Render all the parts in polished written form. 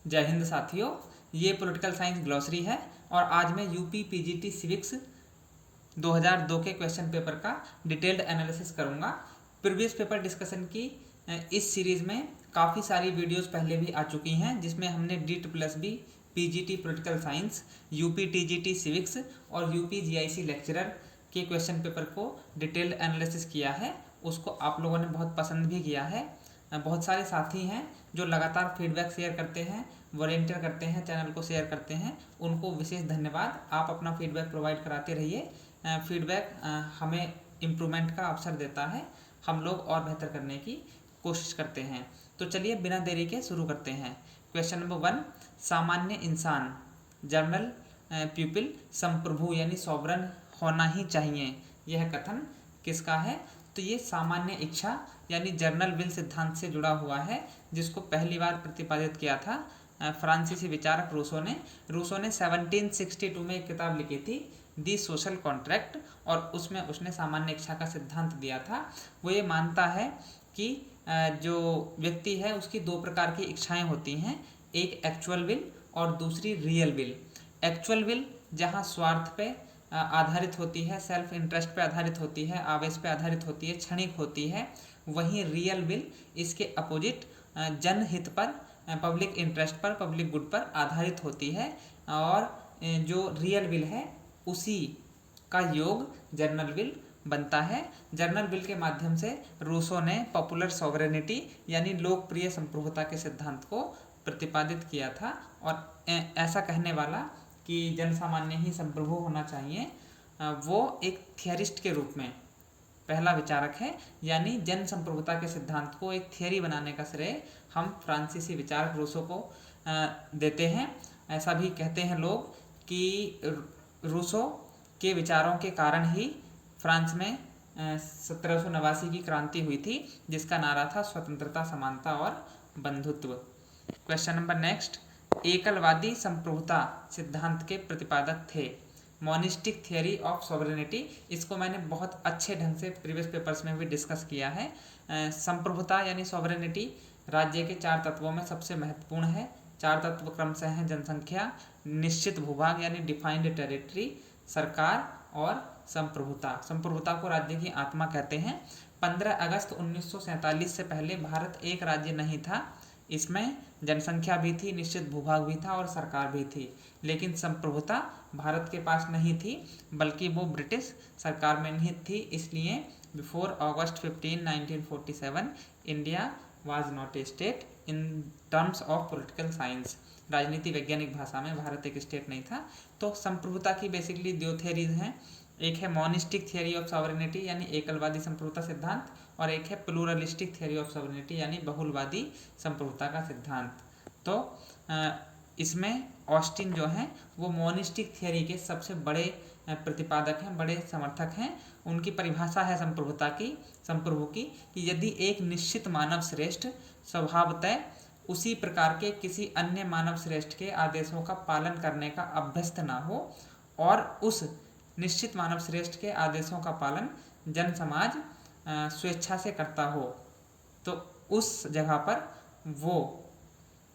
जय हिंद साथियों, ये पॉलिटिकल साइंस ग्लॉसरी है और आज मैं यूपी पीजीटी सिविक्स 2002 के क्वेश्चन पेपर का डिटेल्ड एनालिसिस करूंगा। प्रीवियस पेपर डिस्कशन की इस सीरीज़ में काफ़ी सारी वीडियोस पहले भी आ चुकी हैं, जिसमें हमने D+B PGT political science, UP TGT civics और यूपी जीआईसी लेक्चरर के क्वेश्चन पेपर को डिटेल्ड एनालिसिस किया है। उसको आप लोगों ने बहुत पसंद भी किया है। बहुत सारे साथी हैं जो लगातार फीडबैक शेयर करते हैं, वॉलेंटियर करते हैं, चैनल को शेयर करते हैं, उनको विशेष धन्यवाद। आप अपना फीडबैक प्रोवाइड कराते रहिए। फीडबैक हमें इम्प्रूवमेंट का अवसर देता है, हम लोग और बेहतर करने की कोशिश करते हैं। तो चलिए बिना देरी के शुरू करते हैं। क्वेश्चन नंबर 1, सामान्य इंसान जनरल पीपल संप्रभु यानी सॉवरन होना ही चाहिए, यह कथन किसका है? तो ये सामान्य इच्छा यानी जर्नल विल सिद्धांत से जुड़ा हुआ है, जिसको पहली बार प्रतिपादित किया था फ्रांसीसी विचारक रूसो ने 1762 में एक किताब लिखी थी दी सोशल कॉन्ट्रैक्ट, और उसमें उसने सामान्य इच्छा का सिद्धांत दिया था। वो ये मानता है कि जो व्यक्ति है उसकी दो प्रकार की इच्छाएं होती हैं, एक एक्चुअल विल और दूसरी रियल विल। एक्चुअल विल जहाँ स्वार्थ पे आधारित होती है, सेल्फ इंटरेस्ट पे आधारित होती है, आवेश पे आधारित होती है, क्षणिक होती है। वहीं रियल विल इसके अपोजिट जनहित पर, पब्लिक इंटरेस्ट पर, पब्लिक गुड पर आधारित होती है। और जो रियल विल है उसी का योग जर्नल विल बनता है। जर्नल विल के माध्यम से रूसो ने पॉपुलर सॉवरेनिटी यानी लोकप्रिय संप्रभुता के सिद्धांत को प्रतिपादित किया था। और ऐसा कहने वाला कि जन सामान्य ही संप्रभु होना चाहिए, वो एक थियरिस्ट के रूप में पहला विचारक है। यानी जन संप्रभुता के सिद्धांत को एक थियरी बनाने का श्रेय हम फ्रांसीसी विचारक रूसो को देते हैं। ऐसा भी कहते हैं लोग कि रूसो के विचारों के कारण ही फ्रांस में 1789 की क्रांति हुई थी, जिसका नारा था स्वतंत्रता, समानता और बंधुत्व। क्वेश्चन नंबर नेक्स्ट, एकलवादी संप्रभुता सिद्धांत के प्रतिपादक थे मोनिस्टिक थियरी ऑफ सॉवरेनिटी। इसको मैंने बहुत अच्छे ढंग से प्रीवियस पेपर्स में भी डिस्कस किया है। संप्रभुता यानी सॉवरेनिटी राज्य के 4 तत्वों में सबसे महत्वपूर्ण है। 4 तत्व क्रमशः हैं जनसंख्या, निश्चित भूभाग यानी डिफाइंड टेरिटरी, सरकार और संप्रभुता। संप्रभुता को राज्य की आत्मा कहते हैं। 15 अगस्त 1947 से पहले भारत एक राज्य नहीं था। इसमें जनसंख्या भी थी, निश्चित भूभाग भी था और सरकार भी थी, लेकिन संप्रभुता भारत के पास नहीं थी, बल्कि वो ब्रिटिश सरकार में निहित थी। इसलिए before August 15, 1947 India was not a state in terms of political science. राजनीति वैज्ञानिक भाषा में भारत एक स्टेट नहीं था। तो संप्रभुता की बेसिकली 2 थियरीज हैं, एक है मोनिस्टिक थियरी ऑफ सॉवरेनिटी यानी एकलवादी संप्रभुता सिद्धांत, और एक है प्लूरलिस्टिक थियरी ऑफ सॉवरेनिटी यानी बहुलवादी संप्रभुता का सिद्धांत। तो इसमें ऑस्टिन जो हैं वो मोनिस्टिक थियरी के सबसे बड़े प्रतिपादक हैं, बड़े समर्थक हैं। उनकी परिभाषा है संप्रभु की कि यदि एक निश्चित मानव श्रेष्ठ स्वभावतः उसी प्रकार के किसी अन्य मानव श्रेष्ठ के आदेशों का पालन करने का अभ्यस्त ना हो, और उस निश्चित मानव श्रेष्ठ के आदेशों का पालन जन समाज स्वेच्छा से करता हो, तो उस जगह पर वो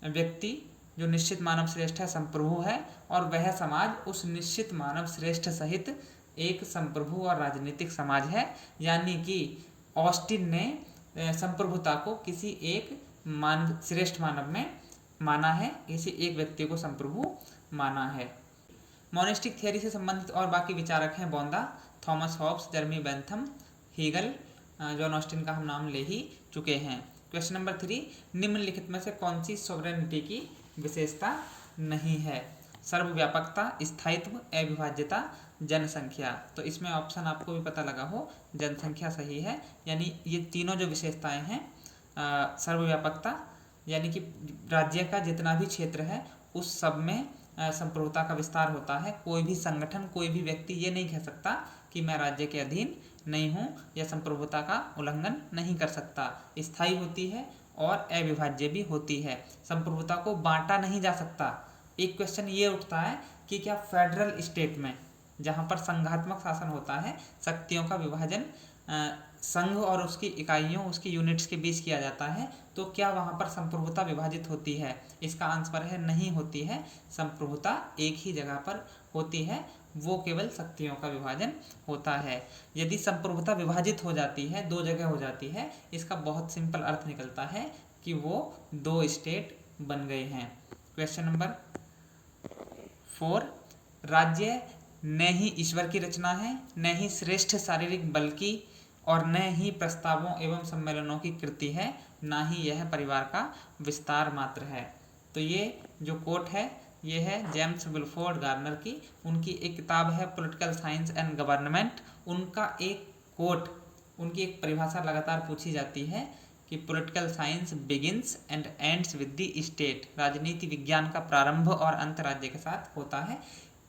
व्यक्ति जो निश्चित मानव श्रेष्ठ है संप्रभु है, और वह समाज उस निश्चित मानव श्रेष्ठ सहित एक संप्रभु और राजनीतिक समाज है। यानी कि ऑस्टिन ने संप्रभुता को किसी एक श्रेष्ठ मानव में माना है, किसी एक व्यक्ति को संप्रभु माना है। मोनिस्टिक थियरी से संबंधित और बाकी विचारक हैं बोंदा, Thomas Hobbes, जर्मी Bentham, Hegel, John Austin का हम नाम ले ही चुके हैं। क्वेश्चन नंबर 3, निम्नलिखित में से कौन सी सॉवरेनिटी की विशेषता नहीं है? सर्वव्यापकता, स्थायित्व, अविभाज्यता, जनसंख्या। तो इसमें ऑप्शन आपको भी पता लगा हो, जनसंख्या सही है। यानी ये तीनों जो विशेषताएं हैं, सर्वव्यापकता यानी कि राज्य का जितना भी क्षेत्र है उस सब में संप्रभुता का विस्तार होता है। कोई भी संगठन, कोई भी व्यक्ति ये नहीं कह सकता कि मैं राज्य के अधीन नहीं हूँ या संप्रभुता का उल्लंघन नहीं कर सकता। स्थायी होती है और अविभाज्य भी होती है। संप्रभुता को बांटा नहीं जा सकता। एक क्वेश्चन ये उठता है कि क्या फेडरल स्टेट में, जहाँ पर संघात्मक शासन होता है, शक्तियों का विभाजन संघ और उसकी इकाइयों, उसकी यूनिट्स के बीच किया जाता है, तो क्या वहाँ पर संप्रभुता विभाजित होती है? इसका आंसर है नहीं होती है। संप्रभुता एक ही जगह पर होती है, वो केवल शक्तियों का विभाजन होता है। यदि संप्रभुता विभाजित हो जाती है, दो जगह हो जाती है, इसका बहुत सिंपल अर्थ निकलता है कि वो दो स्टेट बन गए हैं। क्वेश्चन नंबर 4, राज्य न ही ईश्वर की रचना है, न ही श्रेष्ठ शारीरिक बल की, और न ही प्रस्तावों एवं सम्मेलनों की कृति है, ना ही यह परिवार का विस्तार मात्र है। तो ये जो कोट है ये है जेम्स विल्फोर्ड गार्नर की, उनकी एक किताब है पॉलिटिकल साइंस एंड गवर्नमेंट। उनका एक कोट, उनकी एक परिभाषा लगातार पूछी जाती है कि political science begins and ends with the state, राजनीति विज्ञान का प्रारंभ और अंत राज्य के साथ होता है।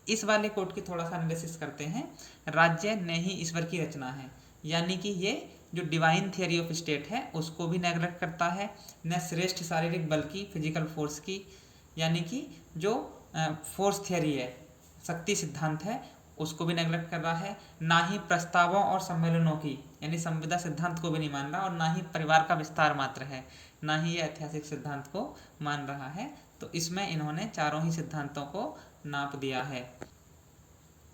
इस वाले कोट की थोड़ा सा एनालिसिस करते हैं। राज्य न ही ईश्वर की रचना है, यानी कि ये जो डिवाइन थियरी ऑफ स्टेट है उसको भी नेगलेक्ट करता है, न श्रेष्ठ शारीरिक बल की, फिजिकल फोर्स की, यानी कि जो फोर्स थियरी है, शक्ति सिद्धांत है, उसको भी नेगलेक्ट कर रहा है, ना ही प्रस्तावों और सम्मेलनों की, यानी संविदा सिद्धांत को भी नहीं मान रहा, और ना ही परिवार का विस्तार मात्र है, ना ही ये ऐतिहासिक सिद्धांत को मान रहा है। तो इसमें इन्होंने चारों ही सिद्धांतों को नाप दिया है।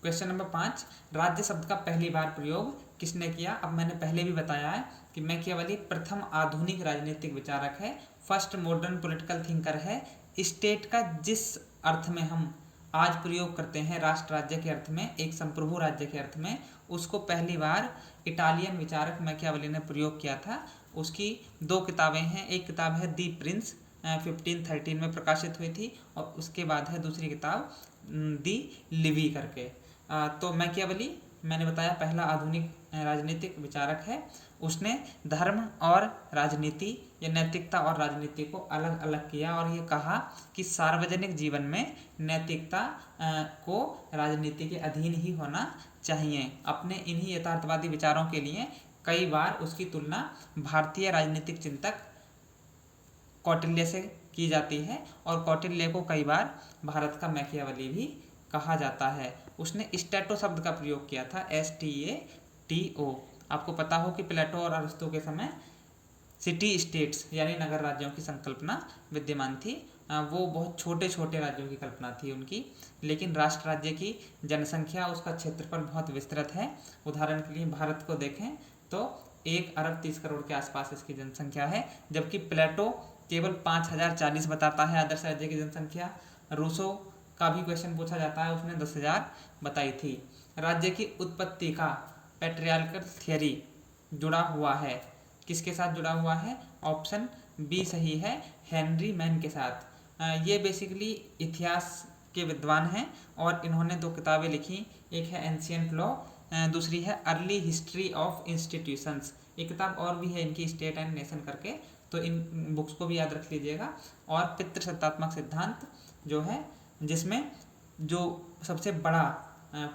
क्वेश्चन नंबर 5, राज्य शब्द का पहली बार प्रयोग किसने किया? अब मैंने पहले भी बताया है कि मैकियावेली प्रथम आधुनिक राजनीतिक विचारक है, फर्स्ट मॉडर्न पॉलिटिकल थिंकर है। स्टेट का जिस अर्थ में हम आज प्रयोग करते हैं, राष्ट्र राज्य के अर्थ में, एक संप्रभु राज्य के अर्थ में, उसको पहली बार इटालियन विचारक मैकियावेली ने प्रयोग किया था। उसकी दो किताबें हैं, एक किताब है दी प्रिंस 1513 में प्रकाशित हुई थी, और उसके बाद है दूसरी किताब दी लिवी करके। तो मैकियावेली मैंने बताया पहला आधुनिक राजनीतिक विचारक है। उसने धर्म और राजनीति या नैतिकता और राजनीति को अलग अलग किया, और ये कहा कि सार्वजनिक जीवन में नैतिकता को राजनीति के अधीन ही होना चाहिए। अपने इन्हीं यथार्थवादी विचारों के लिए कई बार उसकी तुलना भारतीय राजनीतिक चिंतक कौटिल्य से की जाती है, और कौटिल्य को कई बार भारत का मैकियावेली भी कहा जाता है। उसने स्टैटो शब्द का प्रयोग किया था, STATO। आपको पता हो कि प्लेटो और अरिस्टो के समय सिटी स्टेट्स यानी नगर राज्यों की संकल्पना विद्यमान थी। वो बहुत छोटे छोटे राज्यों की कल्पना थी उनकी, लेकिन राष्ट्र राज्य की जनसंख्या, उसका क्षेत्रफल बहुत विस्तृत है। उदाहरण के लिए भारत को देखें तो 1 अरब 30 करोड़ के आसपास इसकी जनसंख्या है, जबकि प्लेटो केवल 5040 बताता है आदर्श राज्य की जनसंख्या। रूसो का भी क्वेश्चन पूछा जाता है, उसने 10,000 बताई थी। राज्य की उत्पत्ति का पैट्रियार्कल थियरी जुड़ा हुआ है, किसके साथ जुड़ा हुआ है? ऑप्शन बी सही है, हेनरी मैन के साथ। ये बेसिकली इतिहास के विद्वान हैं, और इन्होंने दो किताबें लिखी, एक है एंशियंट लॉ, दूसरी है अर्ली हिस्ट्री ऑफ इंस्टीट्यूशंस। एक किताब और भी है इनकी, स्टेट एंड नेशन करके, तो इन बुक्स को भी याद रख लीजिएगा। और पितृसत्तात्मक सिद्धांत जो है, जिसमें जो सबसे बड़ा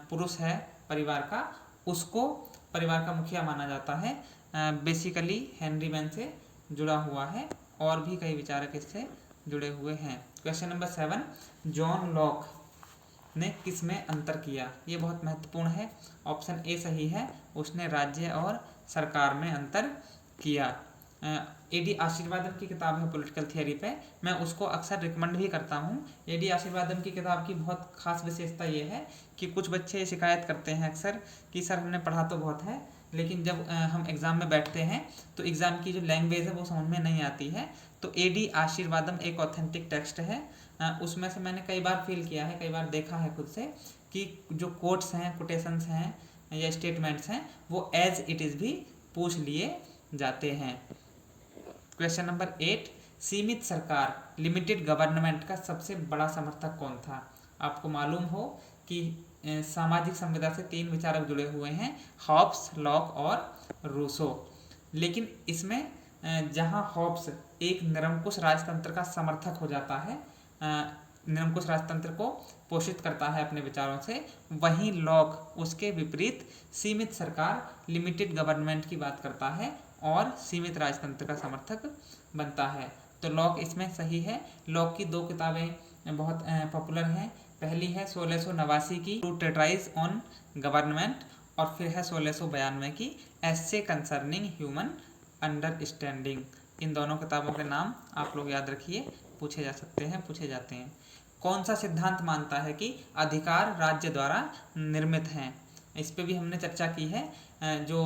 पुरुष है परिवार का, उसको परिवार का मुखिया माना जाता है, बेसिकली हेनरी मैन से जुड़ा हुआ है, और भी कई विचारक इससे जुड़े हुए हैं। क्वेश्चन नंबर 7, जॉन लॉक ने किस में अंतर किया? ये बहुत महत्वपूर्ण है। ऑप्शन ए सही है, उसने राज्य और सरकार में अंतर किया। एडी आशीर्वादम की किताब है पॉलिटिकल थियरी पे, मैं उसको अक्सर रिकमेंड भी करता हूँ। एडी आशीर्वादम की किताब की बहुत खास विशेषता ये है कि कुछ बच्चे शिकायत करते हैं अक्सर कि सर हमने पढ़ा तो बहुत है, लेकिन जब हम एग्ज़ाम में बैठते हैं तो एग्ज़ाम की जो लैंग्वेज है वो समझ में नहीं आती है। तो एडी आशीर्वादम एक ऑथेंटिक टेक्स्ट है, उसमें से मैंने कई बार फील किया है, कई बार देखा है खुद से, कि जो कोट्स हैं, कोटेशंस हैं या स्टेटमेंट्स हैं, वो एज इट इज़ भी पूछ लिए जाते हैं। क्वेश्चन नंबर 8, सीमित सरकार लिमिटेड गवर्नमेंट का सबसे बड़ा समर्थक कौन था? आपको मालूम हो कि सामाजिक संविदा से 3 विचारक जुड़े हुए हैं, हॉब्स, लॉक और रूसो। लेकिन इसमें जहां हॉब्स एक निरंकुश राजतंत्र का समर्थक हो जाता है, निरंकुश राजतंत्र को पोषित करता है अपने विचारों से, वहीं लॉक उसके विपरीत सीमित सरकार, लिमिटेड गवर्नमेंट की बात करता है और सीमित राजतंत्र का समर्थक बनता है। तो लॉक इसमें सही है। लॉक की 2 किताबें बहुत पॉपुलर हैं। पहली है 1689 की ट्रू ट्रेटाइज ऑन गवर्नमेंट, और फिर है 1692 की एस्से कंसर्निंग ह्यूमन अंडरस्टैंडिंग। इन दोनों किताबों के नाम आप लोग याद रखिए, पूछे जा सकते हैं, पूछे जाते हैं। कौन सा सिद्धांत मानता है कि अधिकार राज्य द्वारा निर्मित हैं? इस पे भी हमने चर्चा की है। जो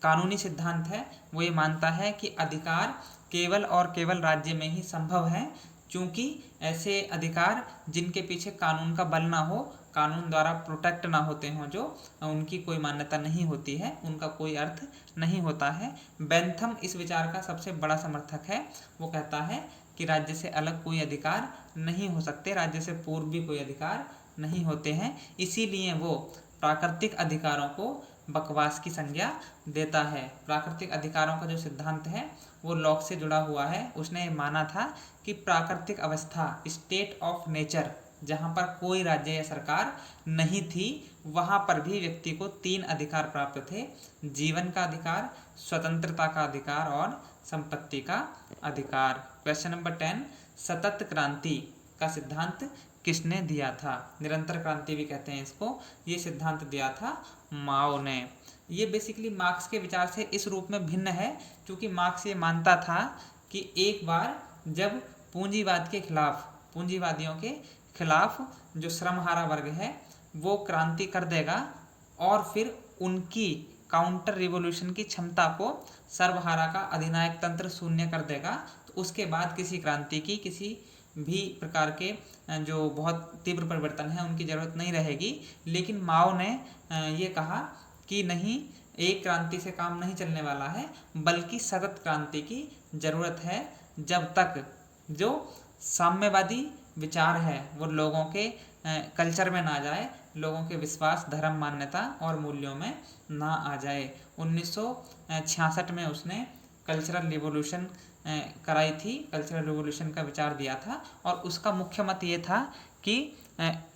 कानूनी सिद्धांत है वो ये मानता है कि अधिकार केवल और केवल राज्य में ही संभव है, क्योंकि ऐसे अधिकार जिनके पीछे कानून का बल ना हो, कानून द्वारा प्रोटेक्ट ना होते हों, जो उनकी कोई मान्यता नहीं होती है, उनका कोई अर्थ नहीं होता है। बेंथम इस विचार का सबसे बड़ा समर्थक है। वो कहता है कि राज्य से अलग कोई अधिकार नहीं हो सकते, राज्य से पूर्व भी कोई अधिकार नहीं होते हैं। इसीलिए वो प्राकृतिक अधिकारों को बकवास की संज्ञा देता है। प्राकृतिक अधिकारों का जो सिद्धांत है वो लॉक से जुड़ा हुआ है। उसने ये माना था कि प्राकृतिक अवस्था, स्टेट ऑफ नेचर, जहाँ पर कोई राज्य या सरकार नहीं थी, वहाँ पर भी व्यक्ति को 3 अधिकार प्राप्त थे: जीवन का अधिकार, स्वतंत्रता का अधिकार और संपत्ति का अधिकार। क्वेश्चन नंबर 10, सतत क्रांति का सिद्धांत किसने दिया था? निरंतर क्रांति भी कहते हैं इसको। ये सिद्धांत दिया था माओ ने। ये बेसिकली मार्क्स के विचार से इस रूप में भिन्न है, क्योंकि मार्क्स ये मानता था कि एक बार जब पूंजीवाद के खिलाफ, पूंजीवादियों के खिलाफ जो श्रमहारा वर्ग है वो क्रांति कर देगा और फिर उनकी काउंटर रिवॉल्यूशन की क्षमता को सर्वहारा का अधिनायक तंत्र शून्य कर देगा, तो उसके बाद किसी क्रांति की, किसी भी प्रकार के जो बहुत तीव्र परिवर्तन है उनकी ज़रूरत नहीं रहेगी। लेकिन माओ ने ये कहा कि नहीं, एक क्रांति से काम नहीं चलने वाला है, बल्कि सतत क्रांति की ज़रूरत है, जब तक जो साम्यवादी विचार है वो लोगों के कल्चर में ना जाए, लोगों के विश्वास, धर्म, मान्यता और मूल्यों में ना आ जाए। 1966 में उसने कल्चरल रिवॉल्यूशन कराई थी, कल्चरल रिवॉल्यूशन का विचार दिया था, और उसका मुख्य मत ये था कि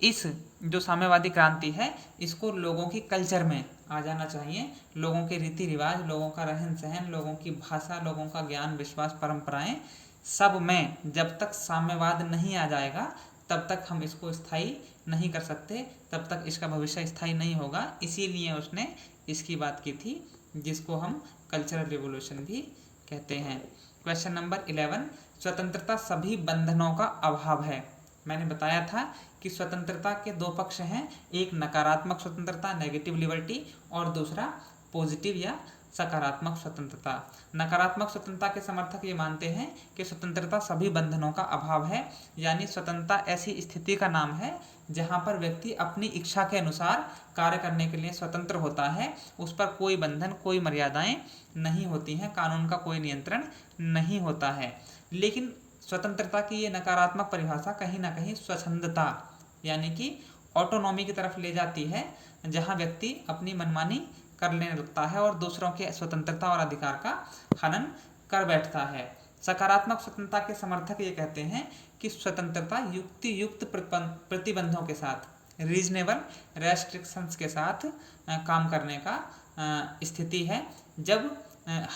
इस जो साम्यवादी क्रांति है इसको लोगों की कल्चर में आ जाना चाहिए। लोगों के रीति रिवाज, लोगों का रहन सहन, लोगों की भाषा, लोगों का ज्ञान, विश्वास, परंपराएं, सब में जब तक साम्यवाद नहीं आ जाएगा तब तक हम इसको स्थायी नहीं कर सकते, तब तक इसका भविष्य स्थायी नहीं होगा। इसीलिए उसने इसकी बात की थी, जिसको हम कल्चरल रिवॉल्यूशन भी कहते हैं। क्वेश्चन नंबर 11, स्वतंत्रता सभी बंधनों का अभाव है। मैंने बताया था कि स्वतंत्रता के 2 पक्ष हैं, एक नकारात्मक स्वतंत्रता, नेगेटिव लिबर्टी, और दूसरा पॉजिटिव या सकारात्मक स्वतंत्रता। नकारात्मक स्वतंत्रता के समर्थक ये मानते हैं कि स्वतंत्रता सभी बंधनों का अभाव है, यानी स्वतंत्रता ऐसी स्थिति का नाम है जहाँ पर व्यक्ति अपनी इच्छा के अनुसार कार्य करने के लिए स्वतंत्र होता है, उस पर कोई बंधन, कोई मर्यादाएं नहीं होती हैं, कानून का कोई नियंत्रण नहीं होता है। लेकिन स्वतंत्रता की ये नकारात्मक परिभाषा कहीं ना कहीं स्वच्छंदता यानी कि ऑटोनॉमी की तरफ ले जाती है, जहाँ व्यक्ति अपनी मनमानी कर लेने लगता है और दूसरों के स्वतंत्रता और अधिकार का हनन कर बैठता है। सकारात्मक स्वतंत्रता के समर्थक ये कहते हैं कि स्वतंत्रता युक्ति युक्त प्रतिबंधों के साथ, रीजनेबल रेस्ट्रिक्शंस के साथ काम करने का स्थिति है। जब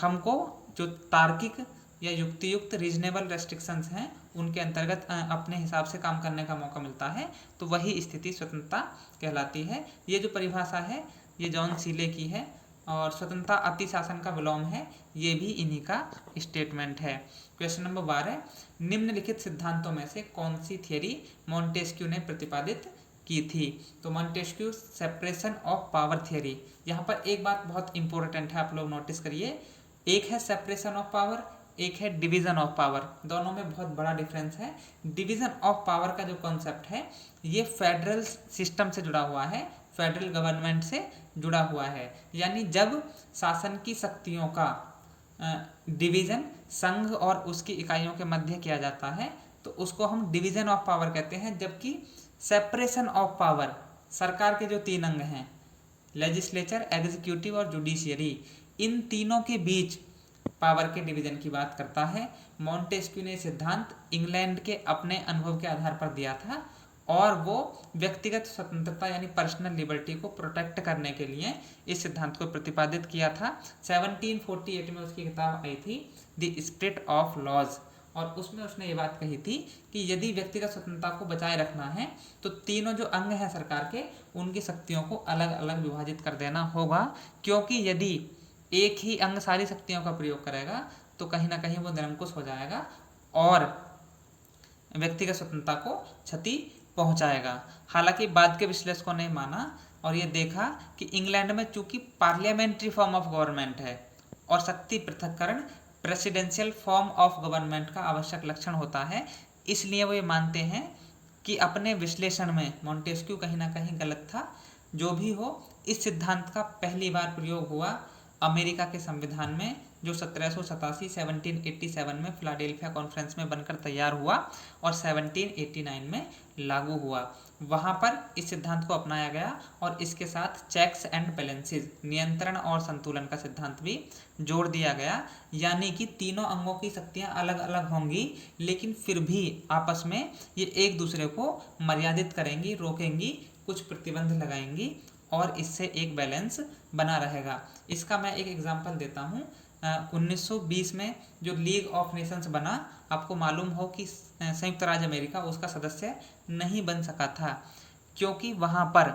हमको जो तार्किक या युक्ति युक्त रीजनेबल रेस्ट्रिक्शंस हैं उनके अंतर्गत अपने हिसाब से काम करने का मौका मिलता है, तो वही स्थिति स्वतंत्रता कहलाती है। ये जो परिभाषा है ये जॉन सीले की है, और स्वतंत्रता अति शासन का विलोम है, ये भी इन्हीं का स्टेटमेंट है। क्वेश्चन नंबर 12, निम्नलिखित सिद्धांतों में से कौन सी थियरी मॉन्टेस्क्यू ने प्रतिपादित की थी? तो Montesquieu separation of power theory. यहाँ पर एक बात बहुत इंपॉर्टेंट है, आप लोग नोटिस करिए। एक है सेपरेशन ऑफ पावर, एक है डिवीज़न ऑफ पावर। दोनों में बहुत बड़ा डिफरेंस है। डिवीज़न ऑफ पावर का जो कॉन्सेप्ट है ये फेडरल सिस्टम से जुड़ा हुआ है, फेडरल गवर्नमेंट से जुड़ा हुआ है। यानी जब शासन की शक्तियों का डिवीज़न संघ और उसकी इकाइयों के मध्य किया जाता है तो उसको हम डिवीज़न ऑफ पावर कहते हैं। जबकि सेपरेशन ऑफ पावर, सरकार के जो 3 अंग हैं, लेजिस्लेचर, एग्जीक्यूटिव और जुडिशियरी, इन तीनों के बीच पावर के डिवीज़न की बात करता है। मॉन्टेस्क्यू ने सिद्धांत इंग्लैंड के अपने अनुभव के आधार पर दिया था, और वो व्यक्तिगत स्वतंत्रता यानी पर्सनल लिबर्टी को प्रोटेक्ट करने के लिए इस सिद्धांत को प्रतिपादित किया था। 1748 में उसकी किताब आई थी द स्पिरिट ऑफ लॉज, और उसमें उसने ये बात कही थी कि यदि व्यक्तिगत स्वतंत्रता को बचाए रखना है तो तीनों जो अंग हैं सरकार के, उनकी शक्तियों को अलग अलग विभाजित कर देना होगा, क्योंकि यदि एक ही अंग सारी शक्तियों का प्रयोग करेगा तो कहीं ना कहीं वो निरंकुश हो जाएगा और व्यक्तिगत स्वतंत्रता को क्षति पहुंचाएगा। हालांकि बाद के विश्लेषकों ने माना और ये देखा कि इंग्लैंड में चूंकि पार्लियामेंट्री फॉर्म ऑफ गवर्नमेंट है और शक्ति पृथक्करण प्रेसिडेंशियल फॉर्म ऑफ गवर्नमेंट का आवश्यक लक्षण होता है, इसलिए वो ये मानते हैं कि अपने विश्लेषण में मॉन्टेस्क्यू कहीं ना कहीं गलत था। जो भी हो, इस सिद्धांत का पहली बार प्रयोग हुआ अमेरिका के संविधान में, जो 1787 में फिलाडेल्फिया कॉन्फ्रेंस में बनकर तैयार हुआ और 1789 में लागू हुआ। वहाँ पर इस सिद्धांत को अपनाया गया और इसके साथ चेक्स एंड बैलेंसेस, नियंत्रण और संतुलन का सिद्धांत भी जोड़ दिया गया, यानी कि तीनों अंगों की शक्तियाँ अलग अलग होंगी लेकिन फिर भी आपस में ये एक दूसरे को मर्यादित करेंगी, रोकेंगी, कुछ प्रतिबंध लगाएंगी और इससे एक बैलेंस बना रहेगा। इसका मैं एक एग्जांपल देता हूँ। 1920 में जो लीग ऑफ नेशंस बना, आपको मालूम हो कि संयुक्त राज्य अमेरिका उसका सदस्य नहीं बन सका था, क्योंकि वहाँ पर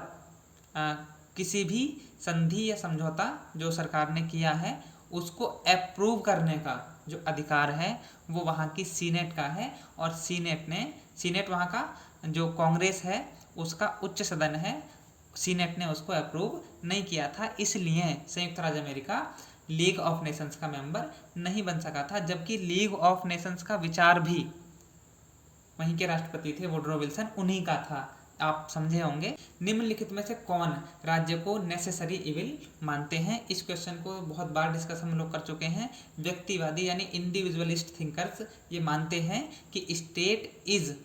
किसी भी संधि या समझौता जो सरकार ने किया है उसको अप्रूव करने का जो अधिकार है वो वहाँ की सीनेट का है और सीनेट वहाँ का जो कांग्रेस है उसका उच्च सदन है, सीनेट ने उसको अप्रूव नहीं किया था, इसलिए संयुक्त राज्य अमेरिका लीग ऑफ नेशंस का मेंबर नहीं बन सका था। जबकि लीग ऑफ नेशंस का विचार भी वहीं के राष्ट्रपति थे वुडरो विल्सन, उन्हीं का था, आप समझे होंगे। निम्नलिखित में से कौन राज्य को नेसेसरी इविल मानते हैं? इस क्वेश्चन को बहुत बार डिस्कस हम लोग कर चुके हैं। व्यक्तिवादी यानी इंडिविजुअलिस्ट थिंकर्स ये मानते हैं कि स्टेट इज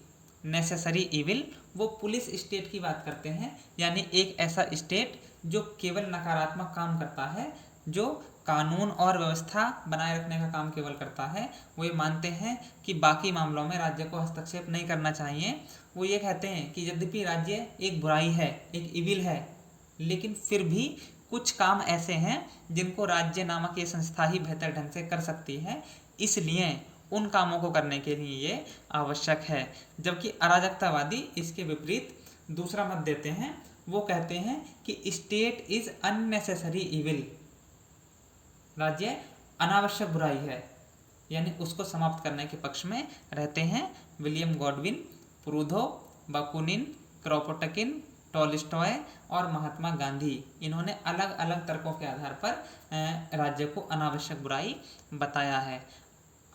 नेसेसरी इविल। वो पुलिस स्टेट की बात करते हैं, यानी एक ऐसा स्टेट जो केवल नकारात्मक काम करता है, जो कानून और व्यवस्था बनाए रखने का काम केवल करता है। वो ये मानते हैं कि बाकी मामलों में राज्य को हस्तक्षेप नहीं करना चाहिए। वो ये कहते हैं कि यद्यपि राज्य एक बुराई है, एक इविल है, लेकिन फिर भी कुछ काम ऐसे हैं जिनको राज्य नामक ये संस्था ही बेहतर ढंग से कर सकती है, इसलिए उन कामों को करने के लिए ये आवश्यक है। जबकि अराजकतावादी इसके विपरीत दूसरा मत देते हैं। वो कहते हैं कि स्टेट इज अननेसेसरी इविल, राज्य अनावश्यक बुराई है, यानी उसको समाप्त करने के पक्ष में रहते हैं। William Godwin, Proudhon, Bakunin, Kropotkin, Tolstoy और महात्मा गांधी, इन्होंने अलग अलग तर्कों के आधार पर राज्य को अनावश्यक बुराई बताया है।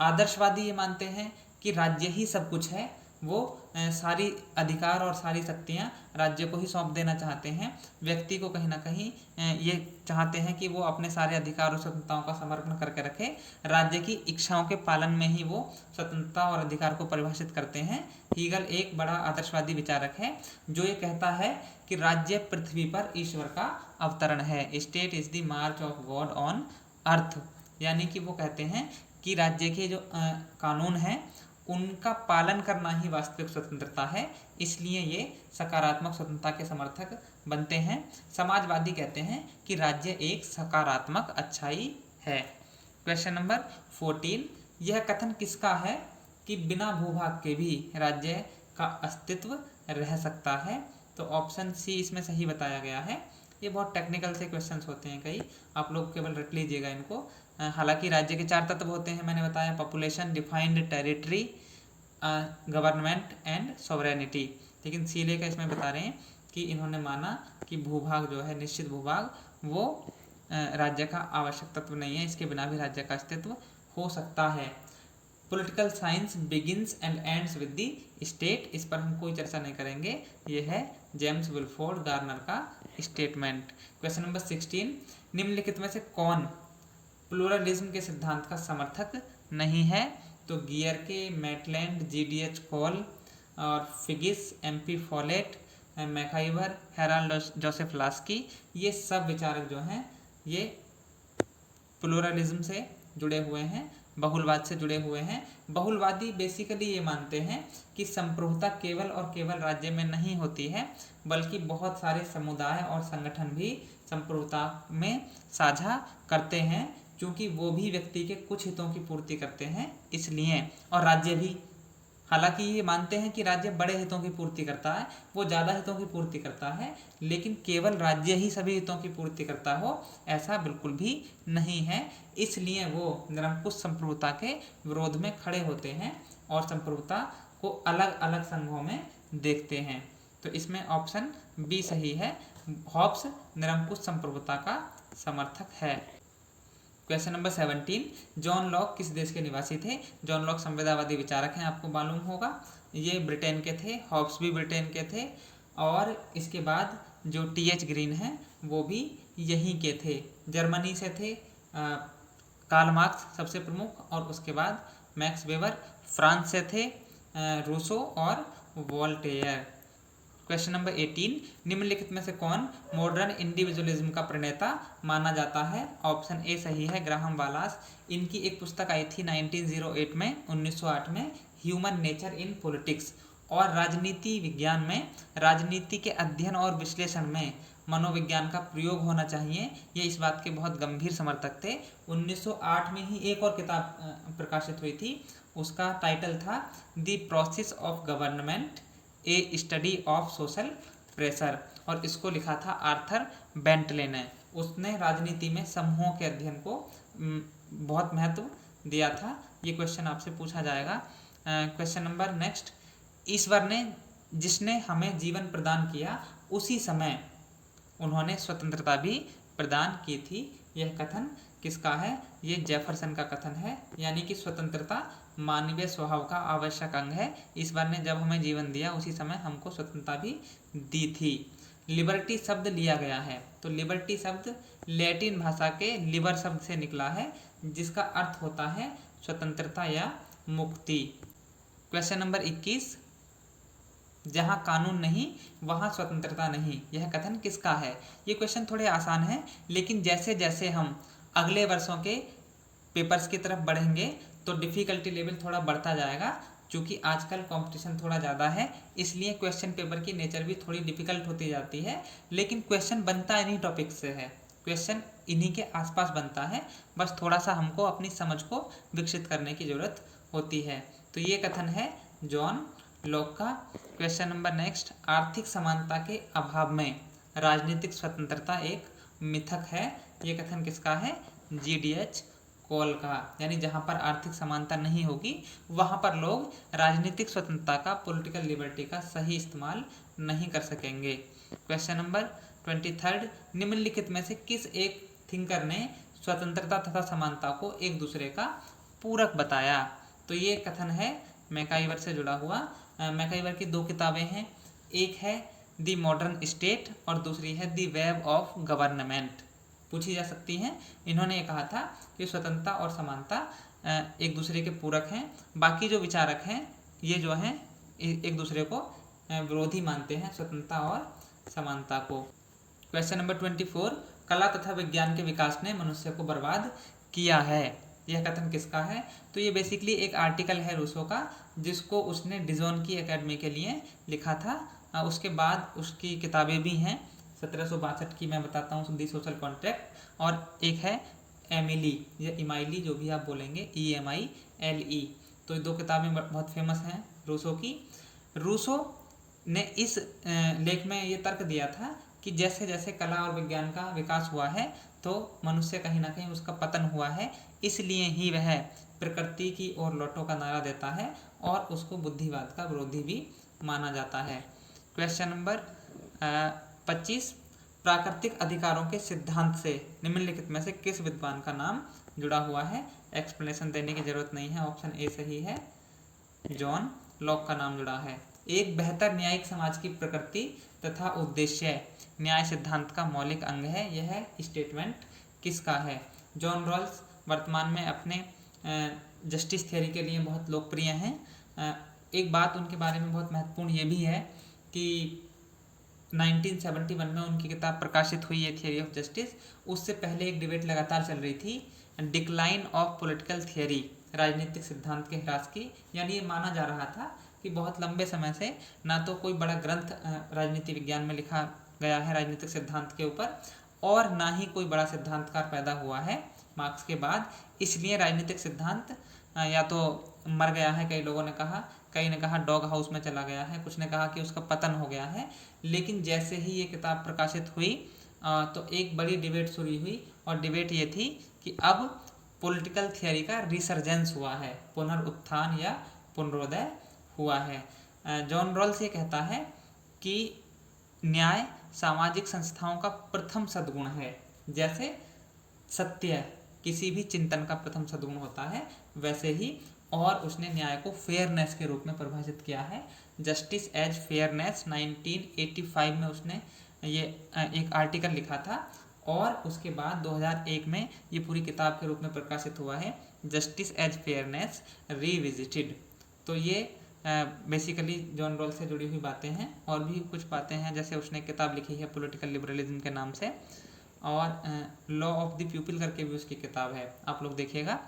आदर्शवादी ये मानते हैं कि राज्य ही सब कुछ है, वो सारी अधिकार और सारी शक्तियाँ राज्य को ही सौंप देना चाहते हैं। व्यक्ति को कहीं ना कहीं ये चाहते हैं कि वो अपने सारे अधिकार और स्वतंत्रताओं का समर्पण करके रखे, राज्य की इच्छाओं के पालन में ही वो स्वतंत्रता और अधिकार को परिभाषित करते हैं। हीगल एक बड़ा आदर्शवादी विचारक है जो ये कहता है कि राज्य पृथ्वी पर ईश्वर का अवतरण है, state is the March of God on earth, यानी कि वो कहते हैं कि राज्य के जो कानून हैं उनका पालन करना ही वास्तविक स्वतंत्रता है, इसलिए ये सकारात्मक स्वतंत्रता के समर्थक बनते हैं। समाजवादी कहते हैं कि राज्य एक सकारात्मक अच्छाई है। क्वेश्चन नंबर 14, यह कथन किसका है कि बिना भूभाग के भी राज्य का अस्तित्व रह सकता है? तो ऑप्शन सी इसमें सही बताया गया है। ये बहुत टेक्निकल से क्वेश्चंस होते हैं कई, आप लोग केवल रट लीजिएगा इनको। हालांकि राज्य के 4 तत्व होते हैं, मैंने बताया, population, defined territory, government and sovereignty, लेकिन सीले का इसमें बता रहे हैं कि इन्होंने माना कि भूभाग जो है, निश्चित भूभाग, वो राज्य का आवश्यक तत्व नहीं है, इसके बिना भी राज्य का अस्तित्व हो सकता है। Political science begins and ends with the state, इस पर हम कोई चर्चा नहीं करेंगे, ये है जेम्स विल्फोर्ड गार्नर का स्टेटमेंट। क्वेश्चन नंबर 16, निम्नलिखित में से कौन प्लूरलिज्म के सिद्धांत का समर्थक नहीं है? तो गियर के, मैटलैंड, GDH कॉल और Figgis, MP Follett, MacIver, Harold Joseph Laski, ये सब विचारक जो हैं ये प्लूरलिज्म से जुड़े हुए हैं, बहुलवाद से जुड़े हुए हैं। बहुलवादी बेसिकली ये मानते हैं कि संप्रभुता केवल और केवल राज्य में नहीं होती है, बल्कि बहुत सारे समुदाय और संगठन भी संप्रभुता में साझा करते हैं। क्योंकि वो भी व्यक्ति के कुछ हितों की पूर्ति करते हैं इसलिए, और राज्य भी। हालांकि ये मानते हैं कि राज्य बड़े हितों की पूर्ति करता है, वो ज़्यादा हितों की पूर्ति करता है, लेकिन केवल राज्य ही सभी हितों की पूर्ति करता हो ऐसा बिल्कुल भी नहीं है। इसलिए वो निरंकुश संप्रभुता के विरोध में खड़े होते हैं और संप्रभुता को अलग अलग संघों में देखते हैं। तो इसमें ऑप्शन बी सही है, हॉब्स निरंकुश संप्रभुता का समर्थक है। क्वेश्चन नंबर 17, जॉन लॉक किस देश के निवासी थे? जॉन लॉक संविदावादी विचारक हैं, आपको मालूम होगा। ये ब्रिटेन के थे, हॉब्स भी ब्रिटेन के थे, और इसके बाद जो टी.एच. ग्रीन हैं वो भी यहीं के थे। जर्मनी से थे कार्ल मार्क्स सबसे प्रमुख, और उसके बाद मैक्स वेबर। फ्रांस से थे रूसो और वोल्टेयर। क्वेश्चन नंबर 18, निम्नलिखित में से कौन मॉडर्न इंडिविजुअलिज्म का प्रणेता माना जाता है? ऑप्शन ए सही है, ग्राहम वालास। इनकी एक पुस्तक आई थी 1908 में 1908 में, ह्यूमन नेचर इन पॉलिटिक्स। और राजनीति विज्ञान में राजनीति के अध्ययन और विश्लेषण में मनोविज्ञान का प्रयोग होना चाहिए, ये इस बात के बहुत गंभीर समर्थक थे। 1908 में ही एक और किताब प्रकाशित हुई थी, उसका टाइटल था the process of government, A study of social pressure, और इसको लिखा था आर्थर बेंटले ने। उसने राजनीति में समूहों के अध्ययन को बहुत महत्व दिया था। ये क्वेश्चन आपसे पूछा जाएगा। क्वेश्चन नंबर नेक्स्ट, ईश्वर ने जिसने हमें जीवन प्रदान किया उसी समय उन्होंने स्वतंत्रता भी प्रदान की थी। यह कथन किसका है? ये जेफरसन का कथन है, यानी कि स्वतंत्रता मानवीय स्वभाव का आवश्यक अंग है। ईश्वर ने जब हमें जीवन दिया उसी समय हमको स्वतंत्रता भी दी थी। लिबर्टी शब्द लिया गया है, तो लिबर्टी शब्द लैटिन भाषा के लिबर शब्द से निकला है, जिसका अर्थ होता है स्वतंत्रता या मुक्ति। क्वेश्चन नंबर 21, जहाँ कानून नहीं वहाँ स्वतंत्रता नहीं, यह कथन किसका है? ये क्वेश्चन थोड़े आसान है, लेकिन जैसे जैसे हम अगले वर्षों के पेपर्स की तरफ बढ़ेंगे तो डिफ़िकल्टी लेवल थोड़ा बढ़ता जाएगा, क्योंकि आजकल कंपटीशन थोड़ा ज़्यादा है, इसलिए क्वेश्चन पेपर की नेचर भी थोड़ी डिफ़िकल्ट होती जाती है। लेकिन क्वेश्चन बनता इन्हीं टॉपिक से है, क्वेश्चन इन्हीं के आसपास बनता है, बस थोड़ा सा हमको अपनी समझ को विकसित करने की ज़रूरत होती है। तो ये कथन है जॉन लॉक का। क्वेश्चन नंबर नेक्स्ट, आर्थिक समानता के अभाव में राजनीतिक स्वतंत्रता एक मिथक है, ये कथन किसका है? GDH कॉल का। यानी जहाँ पर आर्थिक समानता नहीं होगी वहाँ पर लोग राजनीतिक स्वतंत्रता का, पॉलिटिकल लिबर्टी का सही इस्तेमाल नहीं कर सकेंगे। क्वेश्चन नंबर 23, निम्नलिखित में से किस एक थिंकर ने स्वतंत्रता तथा समानता को एक दूसरे का पूरक बताया? तो ये कथन है मैकाइवर से जुड़ा हुआ। मैकाइवर की दो किताबें हैं, एक है द मॉडर्न स्टेट और दूसरी है द वेब ऑफ गवर्नमेंट, पूछी जा सकती हैं। इन्होंने ये कहा था कि स्वतंत्रता और समानता एक दूसरे के पूरक हैं, बाकी जो विचारक हैं ये जो हैं एक दूसरे को विरोधी मानते हैं, स्वतंत्रता और समानता को। क्वेश्चन नंबर 24, कला तथा विज्ञान के विकास ने मनुष्य को बर्बाद किया है, यह कथन किसका है? तो ये बेसिकली एक आर्टिकल है रूसो का, जिसको उसने डिजोन की एकेडमी के लिए लिखा था। उसके बाद उसकी किताबें भी हैं, 1762 की मैं बताता हूँ, दी सोशल कॉन्ट्रैक्ट, और एक है एमिली या इमाइली, जो भी आप बोलेंगे, EMILE। तो ये दो किताबें बहुत फेमस हैं रूसो की। रूसो ने इस लेख में ये तर्क दिया था कि जैसे जैसे कला और विज्ञान का विकास हुआ है तो मनुष्य कहीं ना कहीं उसका पतन हुआ है, इसलिए ही वह प्रकृति की ओर लौटो का नारा देता है और उसको बुद्धिवाद का विरोधी भी माना जाता है। क्वेश्चन नंबर 25, प्राकृतिक अधिकारों के सिद्धांत से निम्नलिखित में से किस विद्वान का नाम जुड़ा हुआ है? एक्सप्लेनेशन देने की जरूरत नहीं है, ऑप्शन ए सही है, जॉन लॉक का नाम जुड़ा है। एक बेहतर न्यायिक समाज की प्रकृति तथा उद्देश्य न्याय सिद्धांत का मौलिक अंग है, यह स्टेटमेंट किसका है? जॉन रॉल्स वर्तमान में अपने जस्टिस थ्योरी के लिए बहुत लोकप्रिय हैं। एक बात उनके बारे में बहुत महत्वपूर्ण ये भी है कि 1971 में उनकी किताब प्रकाशित हुई है थियरी ऑफ जस्टिस, उससे पहले एक डिबेट लगातार चल रही थी, डिक्लाइन ऑफ पॉलिटिकल थियरी, राजनीतिक सिद्धांत के ह्रास की। यानी ये माना जा रहा था कि बहुत लंबे समय से ना तो कोई बड़ा ग्रंथ राजनीति विज्ञान में लिखा गया है राजनीतिक सिद्धांत के ऊपर, और ना ही कोई बड़ा सिद्धांतकार पैदा हुआ है, मार्क्स के बाद, इसलिए राजनीतिक सिद्धांत या तो मर गया है, कई लोगों ने कहा, कई ने कहा डॉग हाउस में चला गया है, कुछ ने कहा कि उसका पतन हो गया है। लेकिन जैसे ही ये किताब प्रकाशित हुई तो एक बड़ी डिबेट शुरू हुई, और डिबेट ये थी कि अब पॉलिटिकल थियरी का रिसर्जेंस हुआ है, पुनरुत्थान या पुनरोदय हुआ है। जॉन रॉल्स ये कहता है कि न्याय सामाजिक संस्थाओं का प्रथम सद्गुण है। जैसे सत्य किसी भी चिंतन का प्रथम सद्गुण होता है, वैसे ही, और उसने न्याय को फेयरनेस के रूप में परिभाषित किया है। जस्टिस एज फेयरनेस 1985 में उसने ये एक आर्टिकल लिखा था, और उसके बाद 2001 में ये पूरी किताब के रूप में प्रकाशित हुआ है, जस्टिस एज फेयरनेस रिविजिटेड। तो ये बेसिकली जॉन रॉल्स से जुड़ी हुई बातें हैं, और भी कुछ बातें हैं, जैसे उसने किताब लिखी है पॉलिटिकल लिबरलिज्म के नाम से, और लॉ ऑफ द पीपल करके भी उसकी किताब है, आप लोग देखिएगा।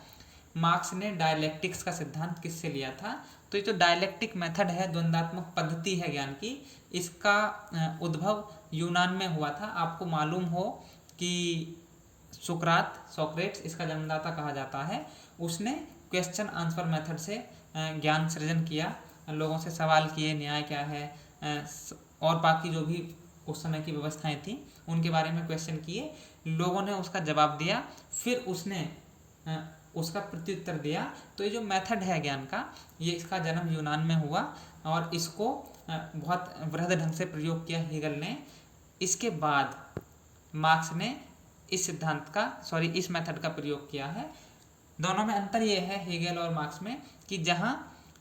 मार्क्स ने डायलेक्टिक्स का सिद्धांत किससे लिया था? तो ये जो डायलेक्टिक मेथड है, द्वंद्वात्मक पद्धति है ज्ञान की, इसका उद्भव यूनान में हुआ था। आपको मालूम हो कि सोक्रेट्स इसका जन्मदाता कहा जाता है। उसने क्वेश्चन आंसर मेथड से ज्ञान सृजन किया, लोगों से सवाल किए न्याय क्या है, और बाकी जो भी उस समय की व्यवस्थाएं थी उनके बारे में क्वेश्चन किए, लोगों ने उसका जवाब दिया, फिर उसने उसका प्रत्युत्तर दिया। तो ये जो मेथड है ज्ञान का, ये इसका जन्म यूनान में हुआ, और इसको बहुत वृहद ढंग से प्रयोग किया हेगल ने। इसके बाद मार्क्स ने इस सिद्धांत का इस मेथड का प्रयोग किया है। दोनों में अंतर ये है हेगल और मार्क्स में, कि जहाँ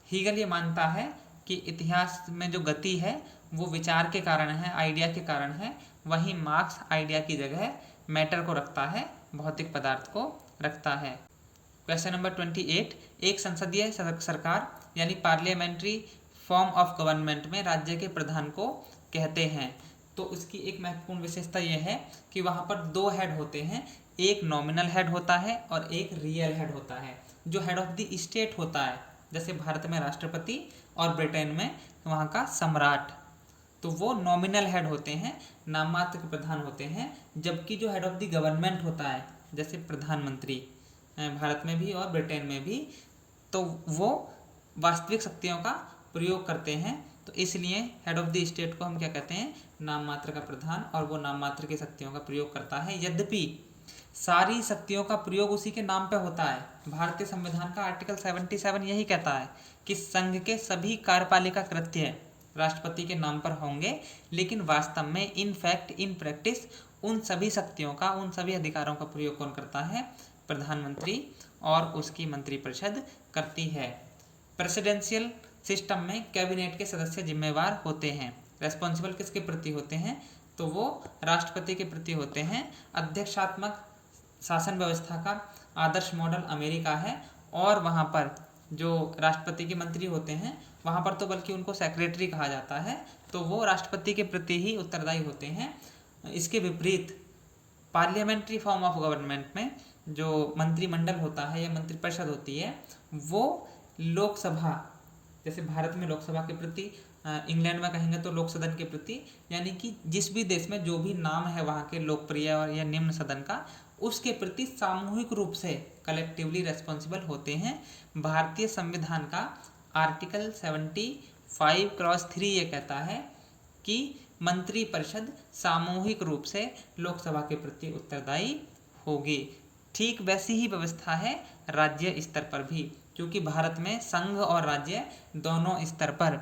हेगल ये मानता है कि इतिहास में जो गति है वो विचार के कारण है, आइडिया के कारण है, वहीं मार्क्स आइडिया की जगह मैटर को रखता है, भौतिक पदार्थ को रखता है। क्वेश्चन नंबर 28, एक संसदीय सरकार यानी पार्लियामेंट्री फॉर्म ऑफ गवर्नमेंट में राज्य के प्रधान को कहते हैं। तो इसकी एक महत्वपूर्ण विशेषता यह है कि वहाँ पर दो हेड होते हैं, एक नॉमिनल हेड होता है और एक रियल हेड होता है। जो हेड ऑफ द स्टेट होता है, जैसे भारत में राष्ट्रपति और ब्रिटेन में वहाँ का सम्राट, तो वो नॉमिनल हेड होते हैं, नाम मात्र के प्रधान होते हैं। जबकि जो हेड ऑफ द गवर्नमेंट होता है, जैसे प्रधानमंत्री भारत में भी और ब्रिटेन में भी, तो वो वास्तविक शक्तियों का प्रयोग करते हैं। तो इसलिए हेड ऑफ द स्टेट को हम क्या कहते हैं? नाम मात्र का प्रधान, और वो नाम मात्र की शक्तियों का प्रयोग करता है। यद्यपि सारी शक्तियों का प्रयोग उसी के नाम पे होता है। भारतीय संविधान का आर्टिकल 77 यही कहता है कि संघ के सभी कार्यपालिका कृत्य राष्ट्रपति के नाम पर होंगे, लेकिन वास्तव में इन फैक्ट इन प्रैक्टिस उन सभी शक्तियों का, उन सभी अधिकारों का प्रयोग कौन करता है? प्रधानमंत्री और उसकी मंत्रिपरिषद करती है। प्रेसिडेंशियल सिस्टम में कैबिनेट के सदस्य जिम्मेवार होते हैं। रेस्पॉन्सिबल किसके प्रति होते हैं? तो वो राष्ट्रपति के प्रति होते हैं। अध्यक्षात्मक शासन व्यवस्था का आदर्श मॉडल अमेरिका है, और वहाँ पर जो राष्ट्रपति के मंत्री होते हैं वहाँ पर तो बल्कि उनको सेक्रेटरी कहा जाता है, तो वो राष्ट्रपति के प्रति ही उत्तरदायी होते हैं। इसके विपरीत पार्लियामेंट्री फॉर्म ऑफ गवर्नमेंट में जो मंत्रिमंडल होता है या मंत्रिपरिषद होती है, वो लोकसभा, जैसे भारत में लोकसभा के प्रति, इंग्लैंड में कहेंगे तो लोक सदन के प्रति, यानी कि जिस भी देश में जो भी नाम है वहाँ के लोकप्रिय और या निम्न सदन का, उसके प्रति सामूहिक रूप से कलेक्टिवली रेस्पॉन्सिबल होते हैं। भारतीय संविधान का आर्टिकल 75/3 ये कहता है कि मंत्रिपरिषद सामूहिक रूप से लोकसभा के प्रति उत्तरदायी होगी। ठीक वैसी ही व्यवस्था है राज्य स्तर पर भी, क्योंकि भारत में संघ और राज्य दोनों स्तर पर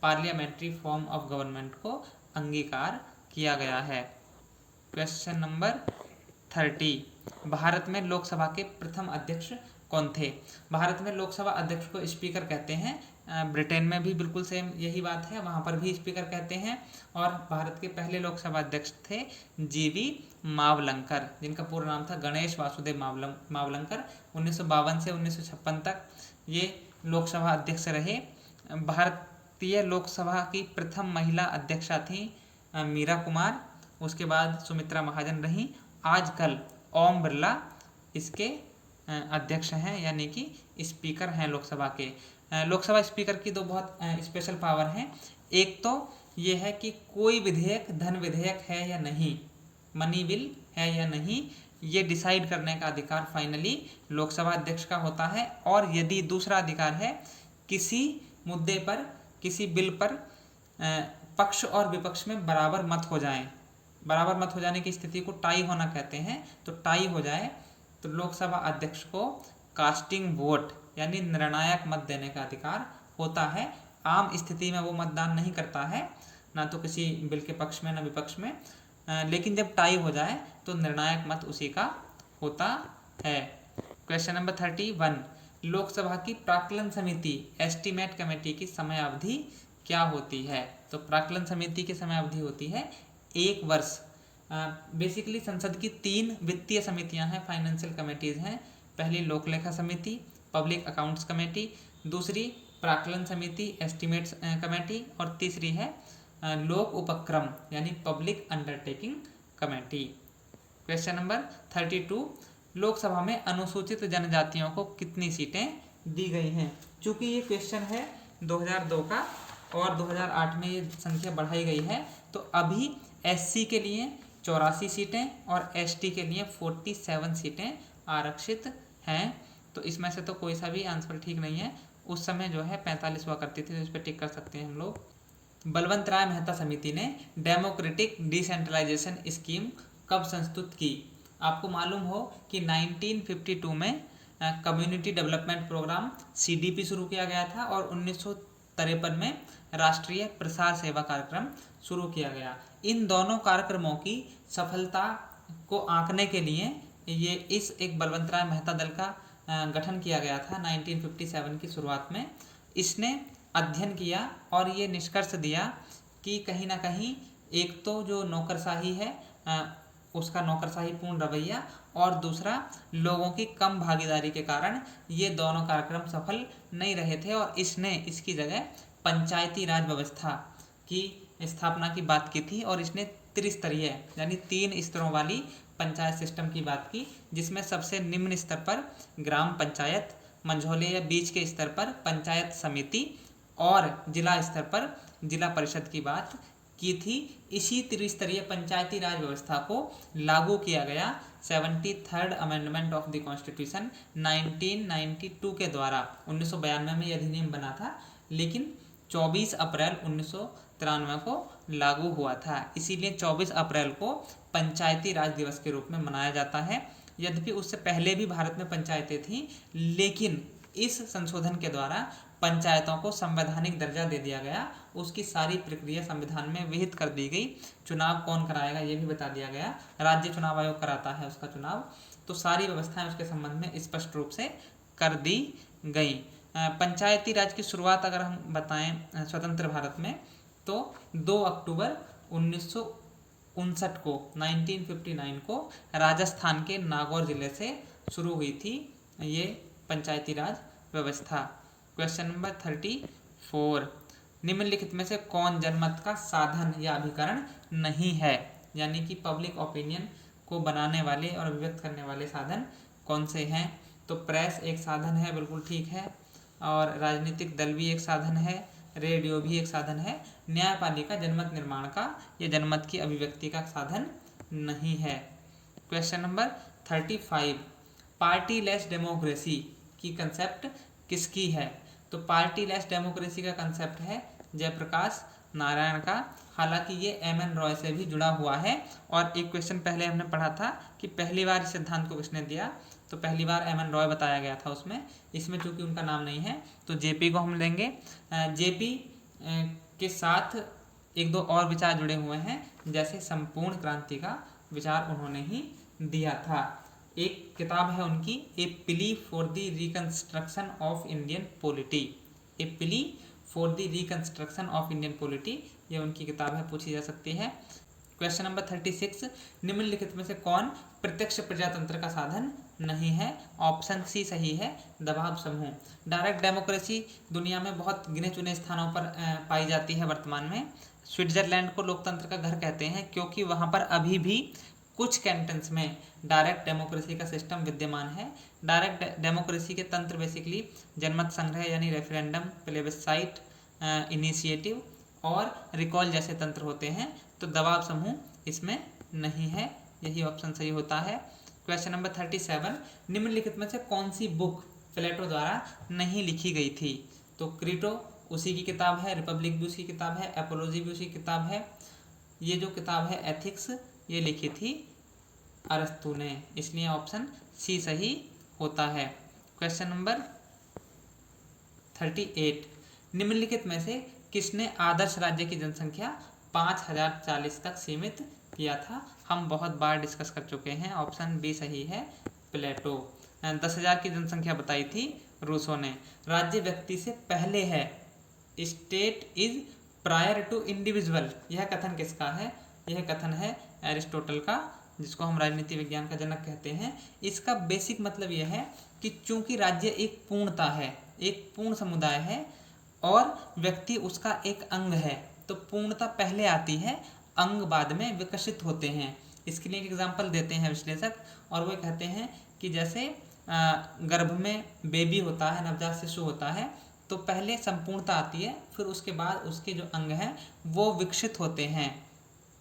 पार्लियामेंट्री फॉर्म ऑफ गवर्नमेंट को अंगीकार किया गया है। क्वेश्चन नंबर 30, भारत में लोकसभा के प्रथम अध्यक्ष कौन थे? भारत में लोकसभा अध्यक्ष को स्पीकर कहते हैं। ब्रिटेन में भी बिल्कुल सेम यही बात है, वहाँ पर भी स्पीकर कहते हैं। और भारत के पहले लोकसभा अध्यक्ष थे जीवी मावलंकर, जिनका पूरा नाम था गणेश वासुदेव मावलंकर। 1952 से 1956 तक ये लोकसभा अध्यक्ष रहे। भारतीय लोकसभा की प्रथम महिला अध्यक्षा थी मीरा कुमार, उसके बाद सुमित्रा महाजन रहीं। आजकल ओम बिरला इसके अध्यक्ष हैं, यानी कि स्पीकर हैं लोकसभा के। लोकसभा स्पीकर की दो बहुत स्पेशल पावर हैं। एक तो ये है कि कोई विधेयक धन विधेयक है या नहीं, मनी बिल है या नहीं, ये डिसाइड करने का अधिकार फाइनली लोकसभा अध्यक्ष का होता है। और यदि दूसरा अधिकार है किसी मुद्दे पर, किसी बिल पर पक्ष और विपक्ष में बराबर मत हो जाएं, बराबर मत हो जाने की स्थिति को टाई होना कहते हैं, तो टाई हो जाए तो लोकसभा अध्यक्ष को कास्टिंग वोट यानी निर्णायक मत देने का अधिकार होता है। आम स्थिति में वो मतदान नहीं करता है, ना तो किसी बिल के पक्ष में ना विपक्ष में, लेकिन जब टाई हो जाए तो निर्णायक मत उसी का होता है। क्वेश्चन नंबर 31, लोकसभा की प्राक्कलन समिति एस्टीमेट कमेटी की समय अवधि क्या होती है? तो प्राक्कलन समिति की समय अवधि होती है 1 वर्ष। बेसिकली संसद की 3 वित्तीय समितियां हैं, फाइनेंशियल कमेटीज हैं। पहली लोक लेखा समिति, पब्लिक अकाउंट्स कमेटी, दूसरी प्राक्कलन समिति एस्टीमेट्स कमेटी, और तीसरी है लोक उपक्रम यानी public undertaking committee. Question number 32, Lok Sabha में अनुसूचित जनजातियों को कितनी सीटें दी गई हैं? चूंकि ये क्वेश्चन है 2002 का और 2008 में ये संख्या बढ़ाई गई है, तो अभी एससी के लिए 84 सीटें और एसटी के लिए 47 सीटें आरक्षित हैं। तो इसमें से तो कोई सा भी आंसर ठीक नहीं है। उस समय जो है 45 हुआ करती थी, तो इस पर टिक कर सकते हैं हम लोग। बलवंत राय मेहता समिति ने डेमोक्रेटिक डिसेंट्रलाइजेशन स्कीम कब संस्तुत की? आपको मालूम हो कि 1952 में कम्युनिटी डेवलपमेंट प्रोग्राम CDP शुरू किया गया था और 1953 में राष्ट्रीय प्रसार सेवा कार्यक्रम शुरू किया गया। इन दोनों कार्यक्रमों की सफलता को आंकने के लिए ये इस एक बलवंत राय मेहता दल का गठन किया गया था 1957 की शुरुआत में। इसने अध्ययन किया और ये निष्कर्ष दिया कि कहीं ना कहीं एक तो जो नौकरशाही है उसका नौकरशाही पूर्ण रवैया, और दूसरा लोगों की कम भागीदारी के कारण ये दोनों कार्यक्रम सफल नहीं रहे थे, और इसने इसकी जगह पंचायती राज व्यवस्था की स्थापना की बात की थी। और इसने त्रिस्तरीय यानी 3 स्तरों वाली पंचायत सिस्टम की बात की, जिसमें सबसे निम्न स्तर पर ग्राम पंचायत, मंझौले या बीच के स्तर पर पंचायत समिति और जिला स्तर पर जिला परिषद की बात की थी। इसी त्रिस्तरीय पंचायती राज व्यवस्था को लागू किया गया 73rd amendment of the constitution 1992 के द्वारा। 1992 में यह अधिनियम बना था, लेकिन 24 अप्रैल 1993 को लागू हुआ था। इसीलिए 24 अप्रैल को पंचायती राज दिवस के रूप में मनाया जाता है। यद्यपि उससे पहले भी भारत में पंचायतें थीं, लेकिन इस संशोधन के द्वारा पंचायतों को संवैधानिक दर्जा दे दिया गया। उसकी सारी प्रक्रिया संविधान में विहित कर दी गई। चुनाव कौन कराएगा ये भी बता दिया गया। राज्य चुनाव आयोग कराता है उसका चुनाव। तो सारी व्यवस्थाएं उसके संबंध में स्पष्ट रूप से कर दी गई। पंचायती राज की शुरुआत अगर हम बताएं स्वतंत्र भारत में, तो 2 अक्टूबर 1959 को 1959 को राजस्थान के नागौर जिले से शुरू हुई थी ये पंचायती राज व्यवस्था। क्वेश्चन नंबर 34, निम्नलिखित में से कौन जनमत का साधन या अभिकरण नहीं है? यानी कि पब्लिक ओपिनियन को बनाने वाले और अभिव्यक्त करने वाले साधन कौन से हैं? तो प्रेस एक साधन है, बिल्कुल ठीक है, और राजनीतिक दल भी एक साधन है, रेडियो भी एक साधन है। न्यायपालिका जनमत निर्माण का या जनमत की अभिव्यक्ति का साधन नहीं है। Question number 35, party less democracy की कंसेप्ट किसकी है? तो पार्टी लेस डेमोक्रेसी का कंसेप्ट है जयप्रकाश नारायण का। हालांकि ये M.N. रॉय से भी जुड़ा हुआ है। और एक क्वेश्चन पहले हमने पढ़ा था कि पहली बार इस सिद्धांत को किसने दिया, तो पहली बार M.N. रॉय बताया गया था उसमें। इसमें चूंकि उनका नाम नहीं है तो JP को हम लेंगे। JP के साथ 1-2 और विचार जुड़े हुए हैं, जैसे संपूर्ण क्रांति का विचार उन्होंने ही दिया था। एक किताब है उनकी, a plea for the reconstruction of Indian polity. A plea for the reconstruction of Indian polity, ये उनकी किताब है, पूछी जा सकती है। क्वेश्चन नंबर 36, निम्नलिखित में से कौन प्रत्यक्ष प्रजातंत्र का साधन नहीं है? ऑप्शन सी सही है, दबाव समूह। डायरेक्ट डेमोक्रेसी दुनिया में बहुत गिने चुने स्थानों पर पाई जाती है वर्तमान में। स्विट्जरलैंड को लोकतंत्र का घर कहते हैं, क्योंकि वहाँ पर अभी भी कुछ कैंटन्स में डायरेक्ट डेमोक्रेसी का सिस्टम विद्यमान है। डायरेक्ट डेमोक्रेसी के तंत्र बेसिकली जनमत संग्रह यानी रेफरेंडम, प्लेबिसाइट, इनिशिएटिव और रिकॉल जैसे तंत्र होते हैं। तो दबाव समूह इसमें नहीं है, यही ऑप्शन सही होता है। क्वेश्चन नंबर 37, निम्नलिखित में से कौन सी बुक प्लेटो द्वारा नहीं लिखी गई थी? तो क्रीटो उसी की किताब है, रिपब्लिक भी उसकी किताब है, एपोलॉजी भी उसकी किताब है। ये जो किताब है एथिक्स, ये लिखी थी अरस्तु ने, इसलिए ऑप्शन सी सही होता है। क्वेश्चन नंबर 38, निम्नलिखित में से किसने आदर्श राज्य की जनसंख्या 5040 तक सीमित किया था? हम बहुत बार डिस्कस कर चुके हैं, ऑप्शन बी सही है, प्लेटो। 10,000 की जनसंख्या बताई थी रूसो ने। राज्य व्यक्ति से पहले है, state is prior to individual, यह कथन किसका है? यह कथन है एरिस्टोटल का, जिसको हम राजनीति विज्ञान का जनक कहते हैं। इसका बेसिक मतलब यह है कि चूंकि राज्य एक पूर्णता है, एक पूर्ण समुदाय है और व्यक्ति उसका एक अंग है, तो पूर्णता पहले आती है, अंग बाद में विकसित होते हैं। इसके लिए एक एग्जाम्पल देते हैं विश्लेषक, और वो कहते हैं कि जैसे गर्भ में बेबी होता है, नवजात शिशु होता है, तो पहले संपूर्णता आती है, फिर उसके बाद उसके जो अंग हैं वो विकसित होते हैं।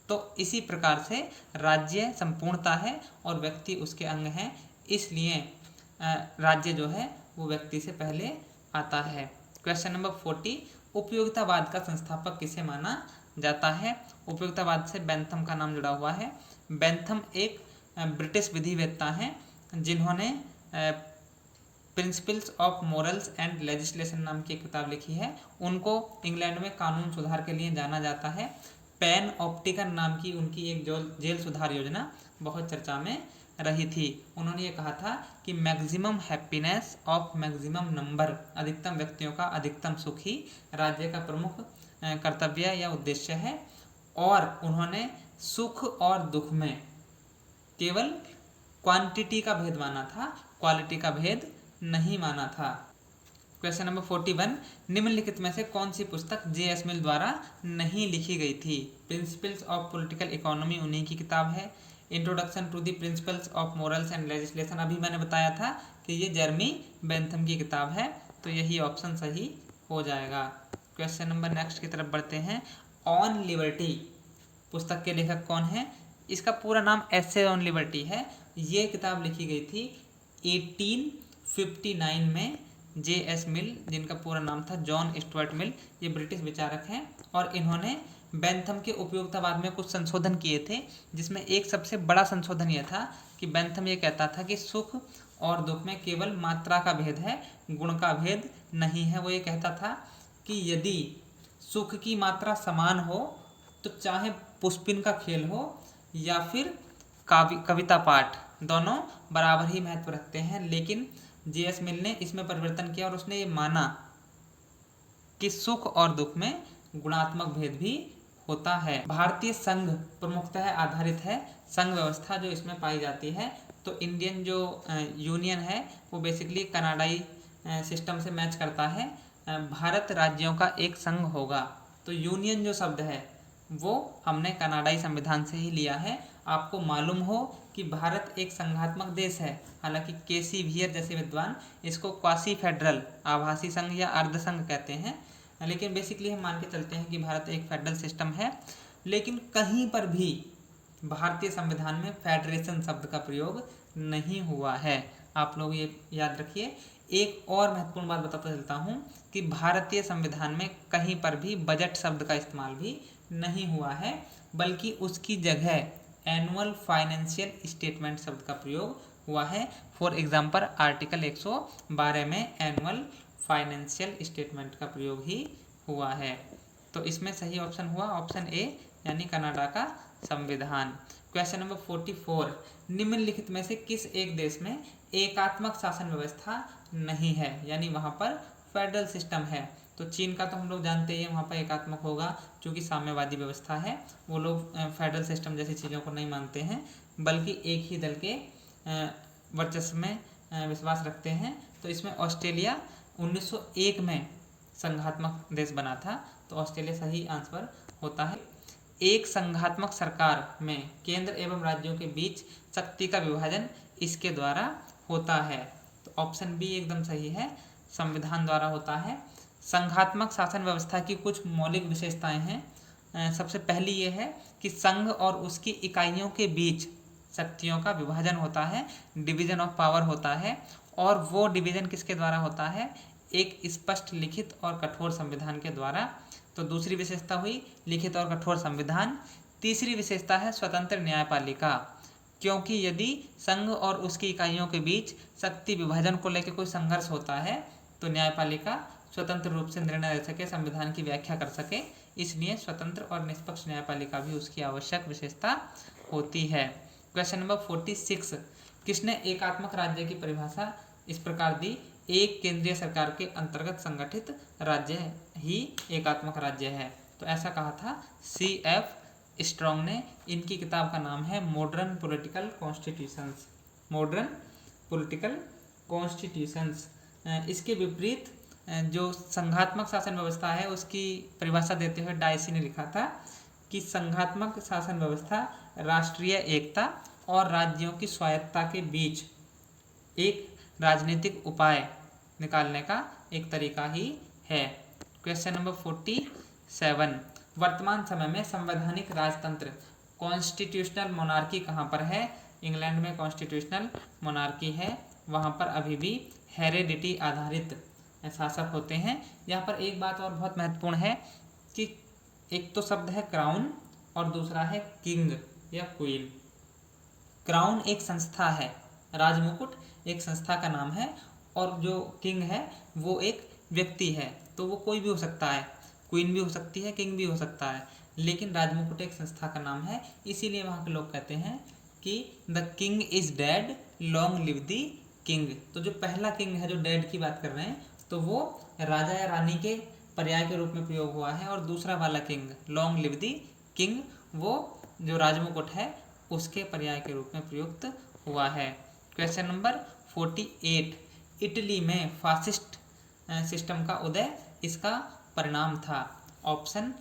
तो इसी प्रकार से राज्य संपूर्णता है और व्यक्ति उसके अंग हैं, इसलिए राज्य जो है वो व्यक्ति से पहले आता है। क्वेश्चन नंबर 40, उपयोगितावाद का संस्थापक किसे माना जाता है? उपयोगितावाद से बेंथम का नाम जुड़ा हुआ है। बेंथम एक ब्रिटिश विधिवेत्ता हैं जिन्होंने principles of morals and legislation नाम की एक किताब लिखी है। उनको इंग्लैंड में कानून सुधार के लिए जाना जाता है। पैन ऑप्टिकन नाम की उनकी एक जेल सुधार योजना बहुत चर्चा में रही थी। उन्होंने ये कहा था कि maximum happiness of maximum number, अधिकतम व्यक्तियों का अधिकतम सुख ही राज्य का प्रमुख कर्तव्य या उद्देश्य है। और उन्होंने सुख और दुख में केवल क्वांटिटी का भेद माना था, क्वालिटी का भेद नहीं माना था। क्वेश्चन नंबर 41, निम्नलिखित में से कौन सी पुस्तक जे.एस. मिल द्वारा नहीं लिखी गई थी? प्रिंसिपल्स ऑफ पॉलिटिकल इकोनॉमी उन्हीं की किताब है। Introduction to the principles of morals and legislation, अभी मैंने बताया था कि ये जेरमी बेंथम की किताब है, तो यही ऑप्शन सही हो जाएगा। क्वेश्चन नंबर नेक्स्ट की तरफ बढ़ते हैं। ऑन लिबर्टी पुस्तक के लेखक कौन है? इसका पूरा नाम एसे ऑन लिबर्टी है। ये किताब लिखी गई थी 1859 में। जे.एस. मिल, जिनका पूरा नाम था जॉन स्टुअर्ट मिल, ये ब्रिटिश विचारक हैं और इन्होंने बेंथम के उपयोगितावाद में कुछ संशोधन किए थे, जिसमें एक सबसे बड़ा संशोधन यह था कि बेंथम ये कहता था कि सुख और दुख में केवल मात्रा का भेद है, गुण का भेद नहीं है। वो ये कहता था कि यदि सुख की मात्रा समान हो तो चाहे पुष्पिन का खेल हो या फिर कविता पाठ, दोनों बराबर ही महत्व रखते हैं। लेकिन जे.एस. मिल ने इसमें परिवर्तन किया और उसने ये माना कि सुख और दुख में गुणात्मक भेद भी होता है। भारतीय संघ प्रमुखतः आधारित है, संघ व्यवस्था जो इसमें पाई जाती है। तो इंडियन जो यूनियन है वो बेसिकली कनाडाई सिस्टम से मैच करता है। भारत राज्यों का एक संघ होगा, तो यूनियन जो शब्द है वो हमने कनाडाई संविधान से ही लिया है। आपको मालूम हो कि भारत एक संघात्मक देश है, हालांकि केसी वियर जैसे विद्वान इसको क्वासी फेडरल, आभासी संघ या अर्ध संघ कहते हैं, लेकिन बेसिकली हम मान के चलते हैं कि भारत एक फेडरल सिस्टम है। लेकिन कहीं पर भी भारतीय संविधान में फेडरेशन शब्द का प्रयोग नहीं हुआ है, आप लोग ये याद रखिए। एक और महत्वपूर्ण बात बताता चलता हूँ कि भारतीय संविधान में कहीं पर भी बजट शब्द का इस्तेमाल भी नहीं हुआ है, बल्कि उसकी जगह एनुअल फाइनेंशियल स्टेटमेंट शब्द का प्रयोग हुआ है। फॉर एग्जाम्पल आर्टिकल 112 में एनुअल फाइनेंशियल स्टेटमेंट का प्रयोग ही हुआ है। तो इसमें सही ऑप्शन हुआ ऑप्शन ए, यानी कनाडा का संविधान। क्वेश्चन नंबर 44, निम्नलिखित में से किस एक देश में एकात्मक शासन व्यवस्था नहीं है, यानी वहाँ पर फेडरल सिस्टम है? तो चीन का तो हम लोग जानते ही हैं, वहाँ पर एकात्मक होगा क्योंकि साम्यवादी व्यवस्था है। वो लोग फेडरल सिस्टम जैसी चीज़ों को नहीं मानते हैं, बल्कि एक ही दल के वर्चस्व में विश्वास रखते हैं। तो इसमें ऑस्ट्रेलिया 1901 में संघात्मक देश बना था, तो ऑस्ट्रेलिया सही आंसर होता है। एक संघात्मक सरकार में केंद्र एवं राज्यों के बीच शक्ति का विभाजन इसके द्वारा होता है, तो ऑप्शन बी एकदम सही है, संविधान द्वारा होता है। संघात्मक शासन व्यवस्था की कुछ मौलिक विशेषताएं हैं। सबसे पहली ये है कि संघ और उसकी इकाइयों के बीच शक्तियों का विभाजन होता है, डिवीजन ऑफ पावर होता है, और वो डिवीजन किसके द्वारा होता है? एक स्पष्ट लिखित और कठोर संविधान के द्वारा। तो दूसरी विशेषता हुई लिखित और कठोर संविधान। तीसरी विशेषता है स्वतंत्र न्यायपालिका, क्योंकि यदि संघ और उसकी इकाइयों के बीच शक्ति विभाजन को लेकर कोई संघर्ष होता है तो न्यायपालिका स्वतंत्र रूप से निर्णय ले सके, संविधान की व्याख्या कर सके, इसलिए स्वतंत्र और निष्पक्ष न्यायपालिका भी उसकी आवश्यक विशेषता होती है। क्वेश्चन नंबर 46, किसने एकात्मक राज्य की परिभाषा इस प्रकार दी? एक केंद्रीय सरकार के अंतर्गत संगठित राज्य ही एकात्मक राज्य है। तो ऐसा कहा था C.F. स्ट्रॉन्ग ने। इनकी किताब का नाम है modern political constitutions. Modern political constitutions. इसके विपरीत जो संघात्मक शासन व्यवस्था है उसकी परिभाषा देते हुए डायसी ने लिखा था कि संघात्मक शासन व्यवस्था राष्ट्रीय एकता और राज्यों की स्वायत्तता के बीच एक राजनीतिक उपाय निकालने का एक तरीका ही है। क्वेश्चन नंबर 47, वर्तमान समय में संवैधानिक राजतंत्र कॉन्स्टिट्यूशनल मोनार्की कहाँ पर है? इंग्लैंड में कॉन्स्टिट्यूशनल मोनार्की है, वहाँ पर अभी भी हेरेडिटी आधारित शासक होते हैं। यहाँ पर एक बात और बहुत महत्वपूर्ण है कि एक तो शब्द है क्राउन और दूसरा है किंग या क्वीन। क्राउन एक संस्था है, राजमुकुट एक संस्था का नाम है, और जो किंग है वो एक व्यक्ति है, तो वो कोई भी हो सकता है, क्वीन भी हो सकती है, किंग भी हो सकता है, लेकिन राजमुकुट एक संस्था का नाम है। इसीलिए वहाँ के लोग कहते हैं कि the king is dead, long live the king. तो जो पहला किंग है, जो डेड की बात कर रहे हैं, तो वो राजा या रानी के पर्याय के रूप में प्रयोग हुआ है, और दूसरा वाला king long live the king वो जो राजमुकुट है उसके पर्याय के रूप में प्रयुक्त हुआ है। क्वेश्चन नंबर 48, इटली में फासिस्ट सिस्टम का उदय इसका परिणाम था। ऑप्शन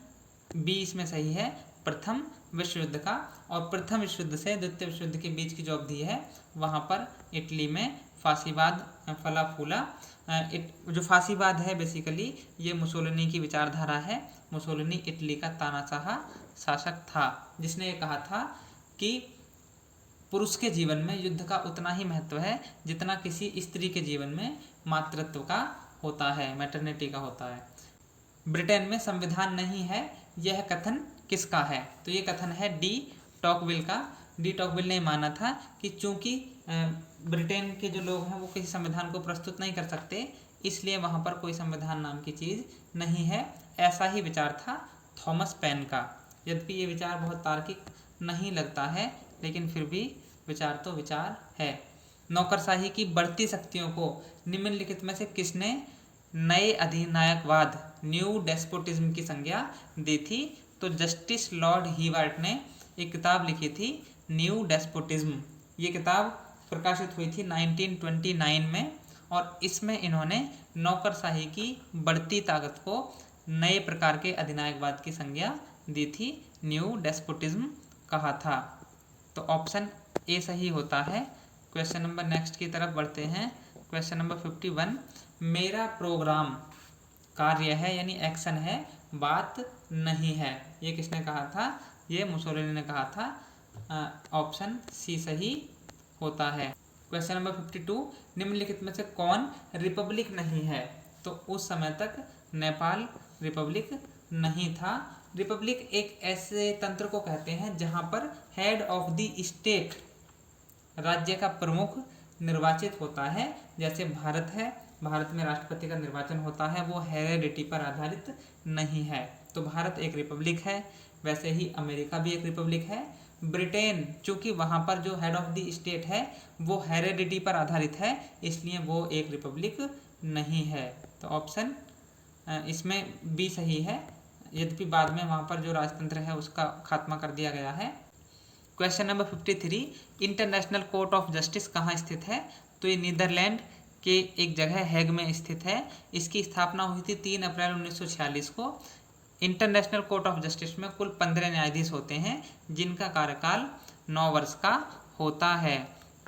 बी इसमें सही है, प्रथम विश्व युद्ध का। और प्रथम विश्व युद्ध से द्वितीय विश्व युद्ध के बीच की जो अवधि है वहाँ पर इटली में फासीवाद फला फूला। जो फासीवाद है बेसिकली ये मुसोलिनी की विचारधारा है। मुसोलिनी इटली का तानाशाह शासक था, जिसने ये कहा था कि पुरुष के जीवन में युद्ध का उतना ही महत्व है जितना किसी स्त्री के जीवन में मातृत्व का होता है, मैटरनिटी का होता है। ब्रिटेन में संविधान नहीं है, यह कथन किसका है? तो ये कथन है डी टॉकविल का। डी टॉकविल ने माना था कि चूंकि ब्रिटेन के जो लोग हैं वो किसी संविधान को प्रस्तुत नहीं कर सकते, इसलिए वहाँ पर कोई संविधान नाम की चीज़ नहीं है। ऐसा ही विचार था थॉमस पेन का। यद्यपि ये विचार बहुत तार्किक नहीं लगता है, लेकिन फिर भी विचार तो विचार है। नौकरशाही की बढ़ती शक्तियों को निम्नलिखित में से किसने नए अधिनायकवाद, न्यू डेस्पोटिज्म की संज्ञा दी थी? तो जस्टिस लॉर्ड हीवर्ट ने एक किताब लिखी थी न्यू डेस्पोटिज्म। ये किताब प्रकाशित हुई थी 1929 में, और इसमें इन्होंने नौकरशाही की बढ़ती ताकत को नए प्रकार के अधिनायकवाद की संज्ञा दी थी, न्यू डेस्पोटिज्म कहा था। तो ऑप्शन ए सही होता है। क्वेश्चन नंबर नेक्स्ट की तरफ बढ़ते हैं। क्वेश्चन नंबर 51, मेरा प्रोग्राम कार्य है यानी एक्शन है, बात नहीं है, ये किसने कहा था? ये मुसोलिनी ने कहा था। ऑप्शन सी सही होता है। क्वेश्चन नंबर 52, निम्नलिखित में से कौन रिपब्लिक नहीं है? तो उस समय तक नेपाल रिपब्लिक नहीं था। रिपब्लिक एक ऐसे तंत्र को कहते हैं जहां पर हेड ऑफ द स्टेट, राज्य का प्रमुख निर्वाचित होता है। जैसे भारत है, भारत में राष्ट्रपति का निर्वाचन होता है, वो हेरेडिटी पर आधारित नहीं है, तो भारत एक रिपब्लिक है। वैसे ही अमेरिका भी एक रिपब्लिक है। ब्रिटेन, चूंकि वहाँ पर जो हेड ऑफ द स्टेट है वो हेरेडिटी पर आधारित है, इसलिए वो एक रिपब्लिक नहीं है। तो ऑप्शन इसमें बी सही है, यद्यपि बाद में वहाँ पर जो राजतंत्र है उसका खात्मा कर दिया गया है। Question number 53, international court of justice कहाँ स्थित है? तो ये नीदरलैंड के एक जगह हैग में स्थित है। इसकी स्थापना हुई थी 3 अप्रैल 1946 को। इंटरनेशनल कोर्ट ऑफ जस्टिस में कुल 15 न्यायाधीश होते हैं, जिनका कार्यकाल 9 वर्ष का होता है।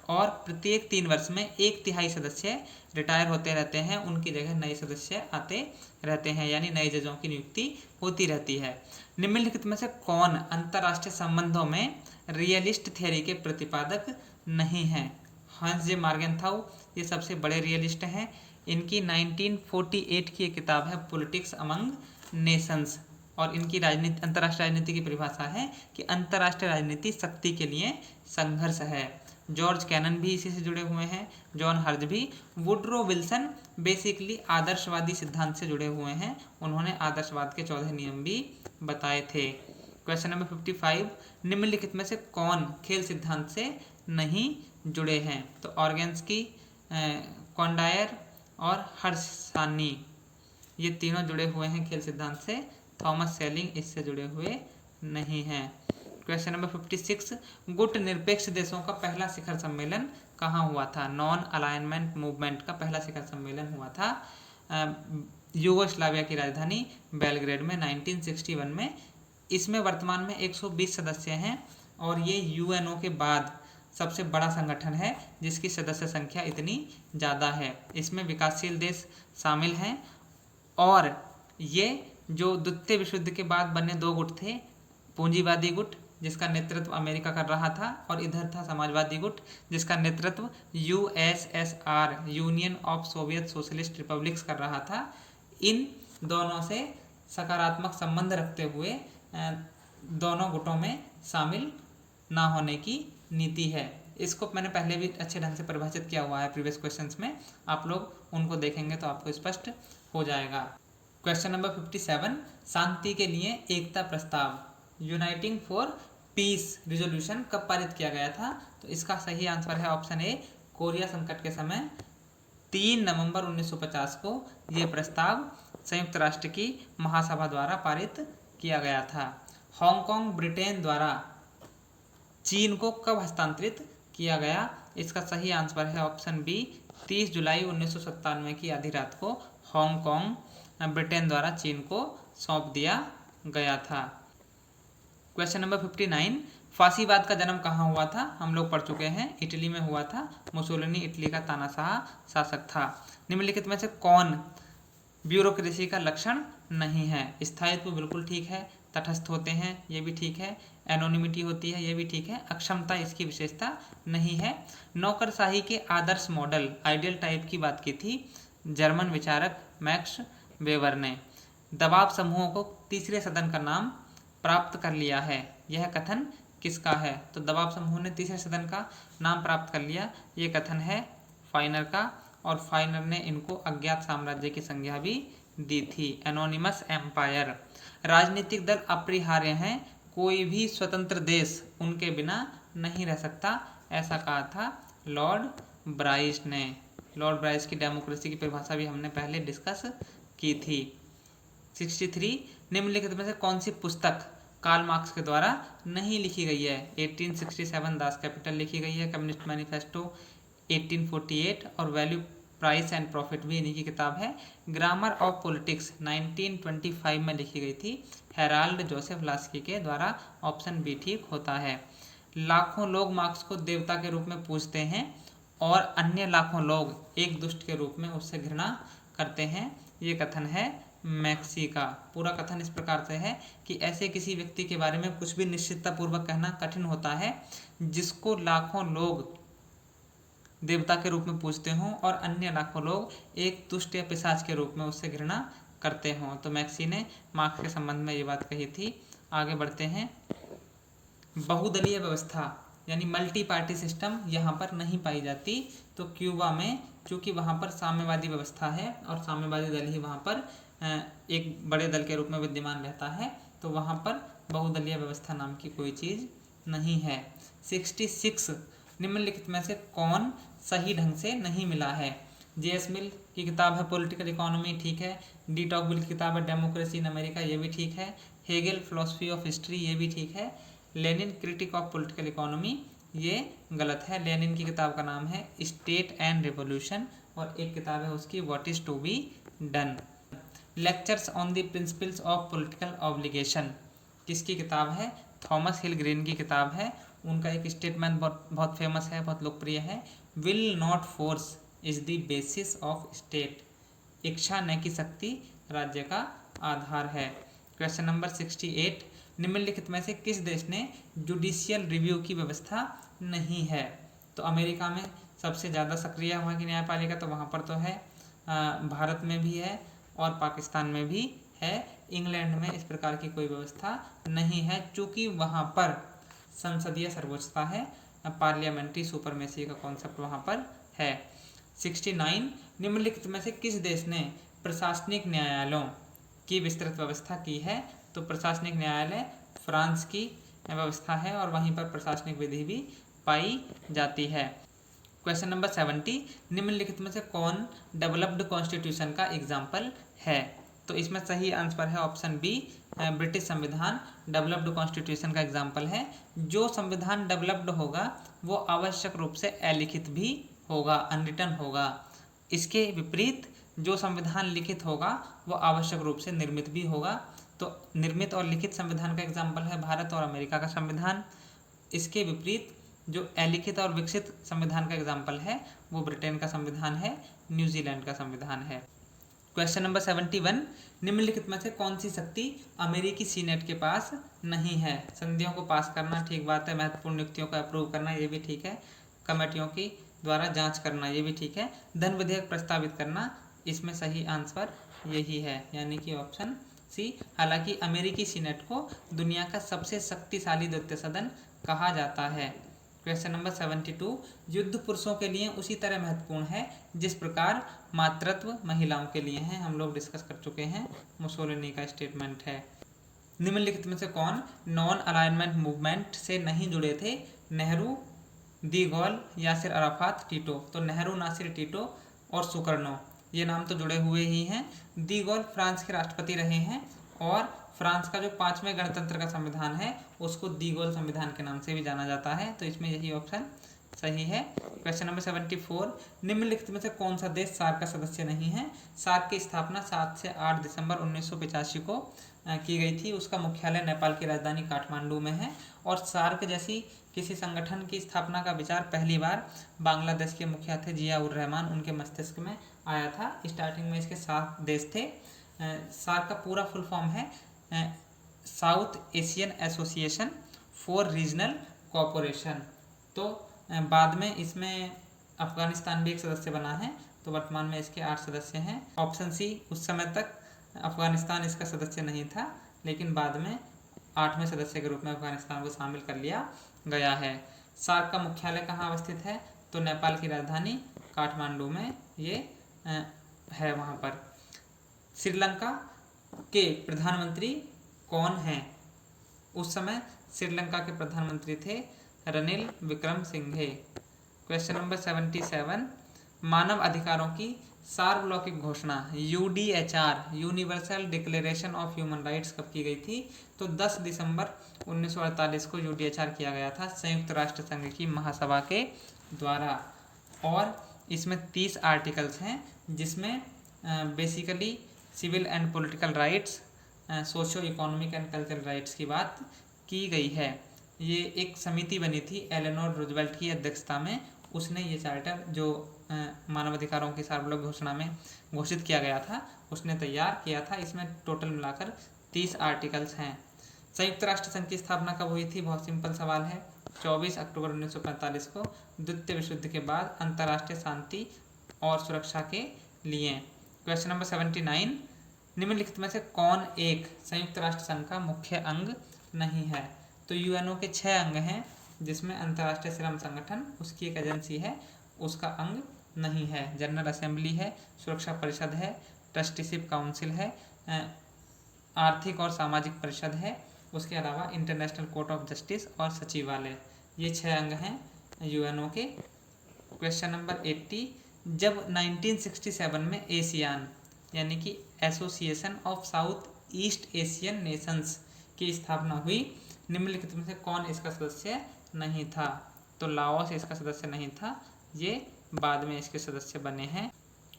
और प्रत्येक 3 वर्ष में 1/3 सदस्य रिटायर होते रहते हैं, उनकी जगह नए सदस्य आते रहते हैं, यानी नए जजों की नियुक्ति होती रहती है। निम्नलिखित में से कौन अंतर्राष्ट्रीय संबंधों में रियलिस्ट थ्योरी के प्रतिपादक नहीं है? हंस जे मार्गेनथाउ ये सबसे बड़े रियलिस्ट हैं। इनकी 1948 की एक किताब है पॉलिटिक्स अमंग नेशंस, और इनकी राजनीति, अंतर्राष्ट्रीय राजनीति की परिभाषा है कि अंतर्राष्ट्रीय राजनीति शक्ति के लिए संघर्ष है। जॉर्ज कैनन भी इसी से जुड़े हुए हैं, जॉन हर्ज भी। वुड्रो विल्सन बेसिकली आदर्शवादी सिद्धांत से जुड़े हुए हैं, उन्होंने आदर्शवाद के 14 नियम भी बताए थे। क्वेश्चन नंबर 55, निम्नलिखित में से कौन खेल सिद्धांत से नहीं जुड़े हैं? तो ऑर्गेन्स्की, कॉन्डायर और हर्षसानी, ये तीनों जुड़े हुए हैं खेल सिद्धांत से। थॉमस सेलिंग इससे जुड़े हुए नहीं हैं। क्वेश्चन नंबर 56, गुट निरपेक्ष देशों का पहला शिखर सम्मेलन कहाँ हुआ था? नॉन अलाइनमेंट मूवमेंट का पहला शिखर सम्मेलन हुआ था यूगोस्लाविया की राजधानी बेलग्रेड में 1961 में। इसमें वर्तमान में 120 सदस्य हैं और ये यूएनओ के बाद सबसे बड़ा संगठन है जिसकी सदस्य संख्या इतनी ज़्यादा है। इसमें विकासशील देश शामिल हैं और ये जो द्वितीय विश्व युद्ध के बाद बने 2 गुट थे, पूंजीवादी गुट जिसका नेतृत्व अमेरिका कर रहा था और इधर था समाजवादी गुट जिसका नेतृत्व USSR, union of Soviet socialist republics कर रहा था। इन दोनों से सकारात्मक संबंध रखते हुए दोनों गुटों में शामिल ना होने की नीति है। इसको मैंने पहले भी अच्छे ढंग से परिभाषित किया हुआ है प्रीवियस क्वेश्चंस में, आप लोग उनको देखेंगे तो आपको स्पष्ट हो जाएगा। क्वेश्चन नंबर 57, शांति के लिए एकता प्रस्ताव यूनाइटिंग फॉर पीस रिजोल्यूशन कब पारित किया गया था? तो इसका सही आंसर है ऑप्शन ए, कोरिया संकट के समय 3 नवंबर 1950 को ये प्रस्ताव संयुक्त राष्ट्र की महासभा द्वारा पारित किया गया था। हांगकांग ब्रिटेन द्वारा चीन को कब हस्तांतरित किया गया? इसका सही आंसर है ऑप्शन बी, 30 जुलाई 1997 की आधी रात को हांगकांग ब्रिटेन द्वारा चीन को सौंप दिया गया था। क्वेश्चन नंबर 59, फासीवाद का जन्म कहाँ हुआ था? हम लोग पढ़ चुके हैं, इटली में हुआ था। मुसोलिनी इटली का तानाशाह शासक था। निम्नलिखित में से कौन ब्यूरोक्रेसी का लक्षण नहीं है? स्थायित्व बिल्कुल ठीक है, तटस्थ होते हैं ये भी ठीक है, एनोनिमिटी होती है ये भी ठीक है, अक्षमता इसकी विशेषता नहीं है। नौकरशाही के आदर्श मॉडल आइडियल टाइप की बात की थी जर्मन विचारक मैक्स वेबर ने। दबाव समूहों को तीसरे सदन का नाम प्राप्त कर लिया है, यह कथन किसका है? तो दबाव समूह ने तीसरे सदन का नाम प्राप्त कर लिया, ये कथन है फाइनर का, और फाइनर ने इनको अज्ञात साम्राज्य की संज्ञा भी दी थी, एनोनिमस एम्पायर। राजनीतिक दल अपरिहार्य हैं, कोई भी स्वतंत्र देश उनके बिना नहीं रह सकता, ऐसा कहा था लॉर्ड ब्राइस ने। लॉर्ड ब्राइस की डेमोक्रेसी की परिभाषा भी हमने पहले डिस्कस की थी। 63, निम्नलिखित में से कौन सी पुस्तक कार्ल मार्क्स के द्वारा नहीं लिखी गई है? 1867 दास कैपिटल लिखी गई है, कम्युनिस्ट मैनिफेस्टो 1848 और वैल्यू प्राइस एंड प्रॉफिट भी इन्हीं की किताब है। ग्रामर ऑफ पॉलिटिक्स 1925 में लिखी गई थी हेराल्ड जोसेफ लास्की के द्वारा, ऑप्शन बी ठीक होता है। लाखों लोग मार्क्स को देवता के रूप में पूजते हैं और अन्य लाखों लोग एक दुष्ट के रूप में उससे घृणा करते हैं, ये कथन है मैक्सी का। पूरा कथन इस प्रकार से है कि ऐसे किसी व्यक्ति के बारे में कुछ भी निश्चितता पूर्वक कहना कठिन होता है जिसको लाखों लोग देवता के रूप में पूजते हों और अन्य लाखों लोग एक दुष्ट या पिशाच के रूप में उससे घृणा करते हों। तो मैक्सी ने मार्क्स के संबंध में ये बात कही थी। आगे बढ़ते हैं। बहुदलीय व्यवस्था यानी मल्टी पार्टी सिस्टम यहाँ पर नहीं पाई जाती। तो क्यूबा में चूँकि वहाँ पर साम्यवादी व्यवस्था है और साम्यवादी दल ही वहाँ पर एक बड़े दल के रूप में विद्यमान रहता है, तो वहाँ पर बहुदलीय व्यवस्था नाम की कोई चीज़ नहीं है। 66, निम्नलिखित में से कौन सही ढंग से नहीं मिला है? जेएस मिल की किताब है पॉलिटिकल इकोनॉमी, ठीक है। डी टॉकविल की किताब है डेमोक्रेसी इन अमेरिका, ये भी ठीक है। हेगेल फिलॉसफी ऑफ हिस्ट्री, ये भी ठीक है। Lenin critic of political economy, ये गलत है। लेनिन की किताब का नाम है स्टेट एंड रिवोल्यूशन और एक किताब है उसकी what is to be done. Lectures on the principles of political obligation किसकी किताब है? थॉमस हिल ग्रीन की किताब है। उनका एक स्टेटमेंट बहुत फेमस है, बहुत लोकप्रिय है, will not force is the basis of state. इच्छा न की शक्ति राज्य का आधार है। क्वेश्चन नंबर 68, निम्नलिखित में से किस देश ने जुडिशियल रिव्यू की व्यवस्था नहीं है? तो अमेरिका में सबसे ज़्यादा सक्रिय वहाँ की न्यायपालिका, तो वहाँ पर तो है, भारत में भी है और पाकिस्तान में भी है। इंग्लैंड में इस प्रकार की कोई व्यवस्था नहीं है, चूँकि वहाँ पर संसदीय सर्वोच्चता है, पार्लियामेंट्री सुपरमेसी का कॉन्सेप्ट वहाँ पर है। 69, निम्नलिखित में से किस देश ने प्रशासनिक न्यायालयों की विस्तृत व्यवस्था की है? तो प्रशासनिक न्यायालय फ्रांस की व्यवस्था है और वहीं पर प्रशासनिक विधि भी पाई जाती है। क्वेश्चन नंबर 70, निम्नलिखित में से कौन डेवलप्ड कॉन्स्टिट्यूशन का एग्जाम्पल है? तो इसमें सही आंसर है ऑप्शन बी, ब्रिटिश संविधान डेवलप्ड कॉन्स्टिट्यूशन का एग्जाम्पल है। जो संविधान डेवलप्ड होगा वो आवश्यक रूप से अलिखित भी होगा, अनरिटन होगा। इसके विपरीत जो संविधान लिखित होगा वो आवश्यक रूप से निर्मित भी होगा। तो निर्मित और लिखित संविधान का एग्जाम्पल है भारत और अमेरिका का संविधान। इसके विपरीत जो अलिखित और विकसित संविधान का एग्जाम्पल है वो ब्रिटेन का संविधान है, न्यूजीलैंड का संविधान है। क्वेश्चन नंबर 71, निम्नलिखित में से कौन सी शक्ति अमेरिकी सीनेट के पास नहीं है? संधियों को पास करना ठीक बात है, महत्वपूर्ण नियुक्तियों का अप्रूव करना ये भी ठीक है, कमेटियों की द्वारा जांच करना ये भी ठीक है, धन विधेयक प्रस्तावित करना, इसमें सही आंसर यही है, यानी कि ऑप्शन सी। हालांकि अमेरिकी सीनेट को दुनिया का सबसे शक्तिशाली द्वितीय सदन कहा जाता है। क्वेश्चन नंबर 72, युद्ध पुरुषों के लिए उसी तरह महत्वपूर्ण है जिस प्रकार मातृत्व महिलाओं के लिए है। हम लोग डिस्कस कर चुके हैं, मुसोलिनी का स्टेटमेंट है। निम्नलिखित में से कौन नॉन अलाइनमेंट मूवमेंट से नहीं जुड़े थे? नेहरू, दी गॉल, यासिर अराफात, टीटो। तो नेहरू, नासिर, टीटो और सुकर्नो ये नाम तो जुड़े हुए ही हैं। दी गॉल फ्रांस के राष्ट्रपति रहे हैं और फ्रांस का जो 5वें गणतंत्र का संविधान है उसको दी गॉल संविधान के नाम से भी जाना जाता है, तो इसमें यही ऑप्शन सही है। क्वेश्चन नंबर 74, निम्नलिखित में से कौन सा देश सार्क का सदस्य नहीं है? सार्क की स्थापना 7 से 8 दिसंबर 1985 को की गई थी। उसका मुख्यालय नेपाल की राजधानी काठमांडू में है और सार्क जैसी किसी संगठन की स्थापना का विचार पहली बार बांग्लादेश के मुखिया थे जिया उर रहमान, उनके मस्तिष्क में आया था। स्टार्टिंग में इसके 7 देश थे। सार्क का पूरा फुल फॉर्म है south Asian association for regional cooperation. तो बाद में इसमें अफगानिस्तान भी एक सदस्य बना है, तो वर्तमान में इसके 8 सदस्य हैं। ऑप्शन सी, उस समय तक अफगानिस्तान इसका सदस्य नहीं था, लेकिन बाद में 8वें सदस्य के रूप में अफगानिस्तान को शामिल कर लिया गया है। सार्क का मुख्यालय कहाँ अवस्थित है? तो नेपाल की राजधानी काठमांडू में ये है वहाँ पर। श्रीलंका के प्रधानमंत्री कौन हैं? उस समय श्रीलंका के प्रधानमंत्री थे रनिल विक्रमसिंघे। क्वेश्चन नंबर 77, मानव अधिकारों की सार्वलौकिक घोषणा UDHR universal declaration of human rights कब की गई थी? तो 10 दिसंबर 1948 को UDHR किया गया था संयुक्त राष्ट्र संघ की महासभा के द्वारा। और इसमें 30 आर्टिकल्स हैं जिसमें basically civil and political rights, socio economic and cultural rights की बात की गई है। ये एक समिति बनी थी एलेनोर रूजवेल्ट की अध्यक्षता में, उसने ये चार्टर जो मानवाधिकारों की सार्वलौकिक घोषणा में घोषित किया गया था उसने तैयार किया था। इसमें टोटल मिलाकर 30 आर्टिकल्स हैं। संयुक्त राष्ट्र संघ की स्थापना कब हुई थी? बहुत सिंपल सवाल है, 24 अक्टूबर 1945 को, द्वितीय विश्व युद्ध के बाद अंतर्राष्ट्रीय शांति और सुरक्षा के लिए। क्वेश्चन नंबर 79, निम्नलिखित में से कौन एक संयुक्त राष्ट्र संघ का मुख्य अंग नहीं है? तो यूएनओ के 6 अंग हैं जिसमें अंतर्राष्ट्रीय श्रम संगठन उसकी एक एजेंसी है, उसका अंग नहीं है। जनरल असेंबली है, सुरक्षा परिषद है, ट्रस्टीशिप काउंसिल है, आर्थिक और सामाजिक परिषद है, उसके अलावा इंटरनेशनल कोर्ट ऑफ जस्टिस और सचिवालय। ये 6 अंग हैं यूएनओ के। क्वेश्चन नंबर 80, जब 1967 में एशियान यानी कि association of south east Asian Nations की स्थापना हुई, निम्नलिखित में से कौन इसका सदस्य नहीं था? तो लाओस इसका सदस्य नहीं था, ये बाद में इसके सदस्य बने हैं।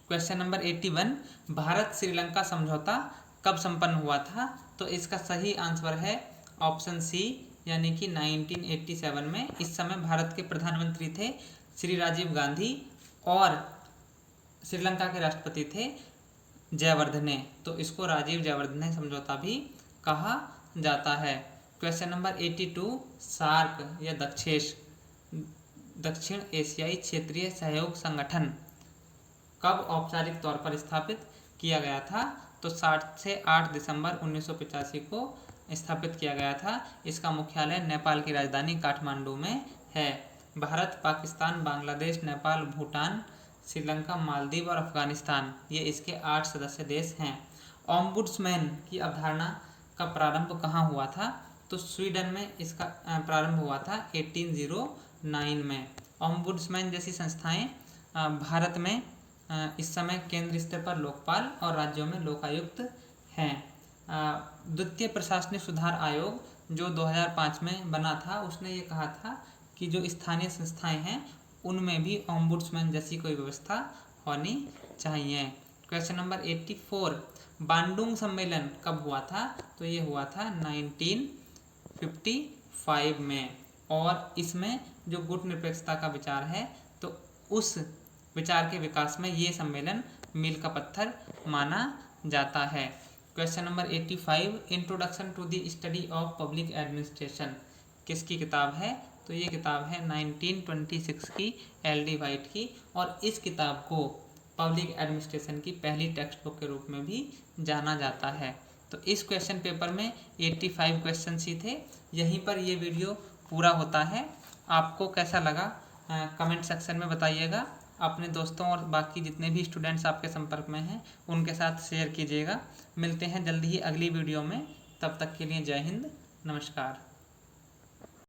क्वेश्चन नंबर 81, भारत श्रीलंका समझौता कब संपन्न हुआ था? तो इसका सही आंसर है ऑप्शन सी, यानी कि 1987 में। इस समय भारत के प्रधानमंत्री थे श्री राजीव गांधी और श्रीलंका के राष्ट्रपति थे जयवर्धने, तो इसको राजीव जयवर्धने समझौता भी कहा जाता है। क्वेश्चन नंबर 82, सार्क या दक्षिण एशियाई क्षेत्रीय सहयोग संगठन कब औपचारिक तौर पर स्थापित किया गया था? तो 7 से 8 दिसंबर 1985 को स्थापित किया गया था। इसका मुख्यालय नेपाल की राजधानी काठमांडू में है। भारत, पाकिस्तान, बांग्लादेश, नेपाल, भूटान, श्रीलंका, मालदीव और अफगानिस्तान ये इसके 8 सदस्य देश हैं। ओम्बुड्समैन की अवधारणा का प्रारंभ कहाँ हुआ था? तो स्वीडन में इसका प्रारंभ हुआ था 1809 में। ओम्बुड्समैन जैसी संस्थाएं भारत में इस समय केंद्र स्तर पर लोकपाल और राज्यों में लोकायुक्त हैं। द्वितीय प्रशासनिक सुधार आयोग जो 2005 में बना था, उसने ये कहा था कि जो स्थानीय संस्थाएं हैं उनमें भी ओम्बुड्समैन जैसी कोई व्यवस्था होनी चाहिए। क्वेश्चन नंबर 84, बांडुंग सम्मेलन कब हुआ था? तो ये हुआ था 1955 में, और इसमें जो गुटनिरपेक्षता का विचार है तो उस विचार के विकास में ये सम्मेलन मील का पत्थर माना जाता है। Question number 85, introduction to the study of public administration किसकी किताब है? तो ये किताब है 1926 की LD वाइट की, और इस किताब को पब्लिक एडमिनिस्ट्रेशन की पहली टेक्स्ट बुक के रूप में भी जाना जाता है। तो इस क्वेश्चन पेपर में 85 क्वेश्चन ही थे। यहीं पर ये वीडियो पूरा होता है। आपको कैसा लगा कमेंट सेक्शन में बताइएगा। अपने दोस्तों और बाकी जितने भी स्टूडेंट्स आपके संपर्क में हैं उनके साथ शेयर कीजिएगा। मिलते हैं जल्दी ही अगली वीडियो में, तब तक के लिए जय हिंद, नमस्कार।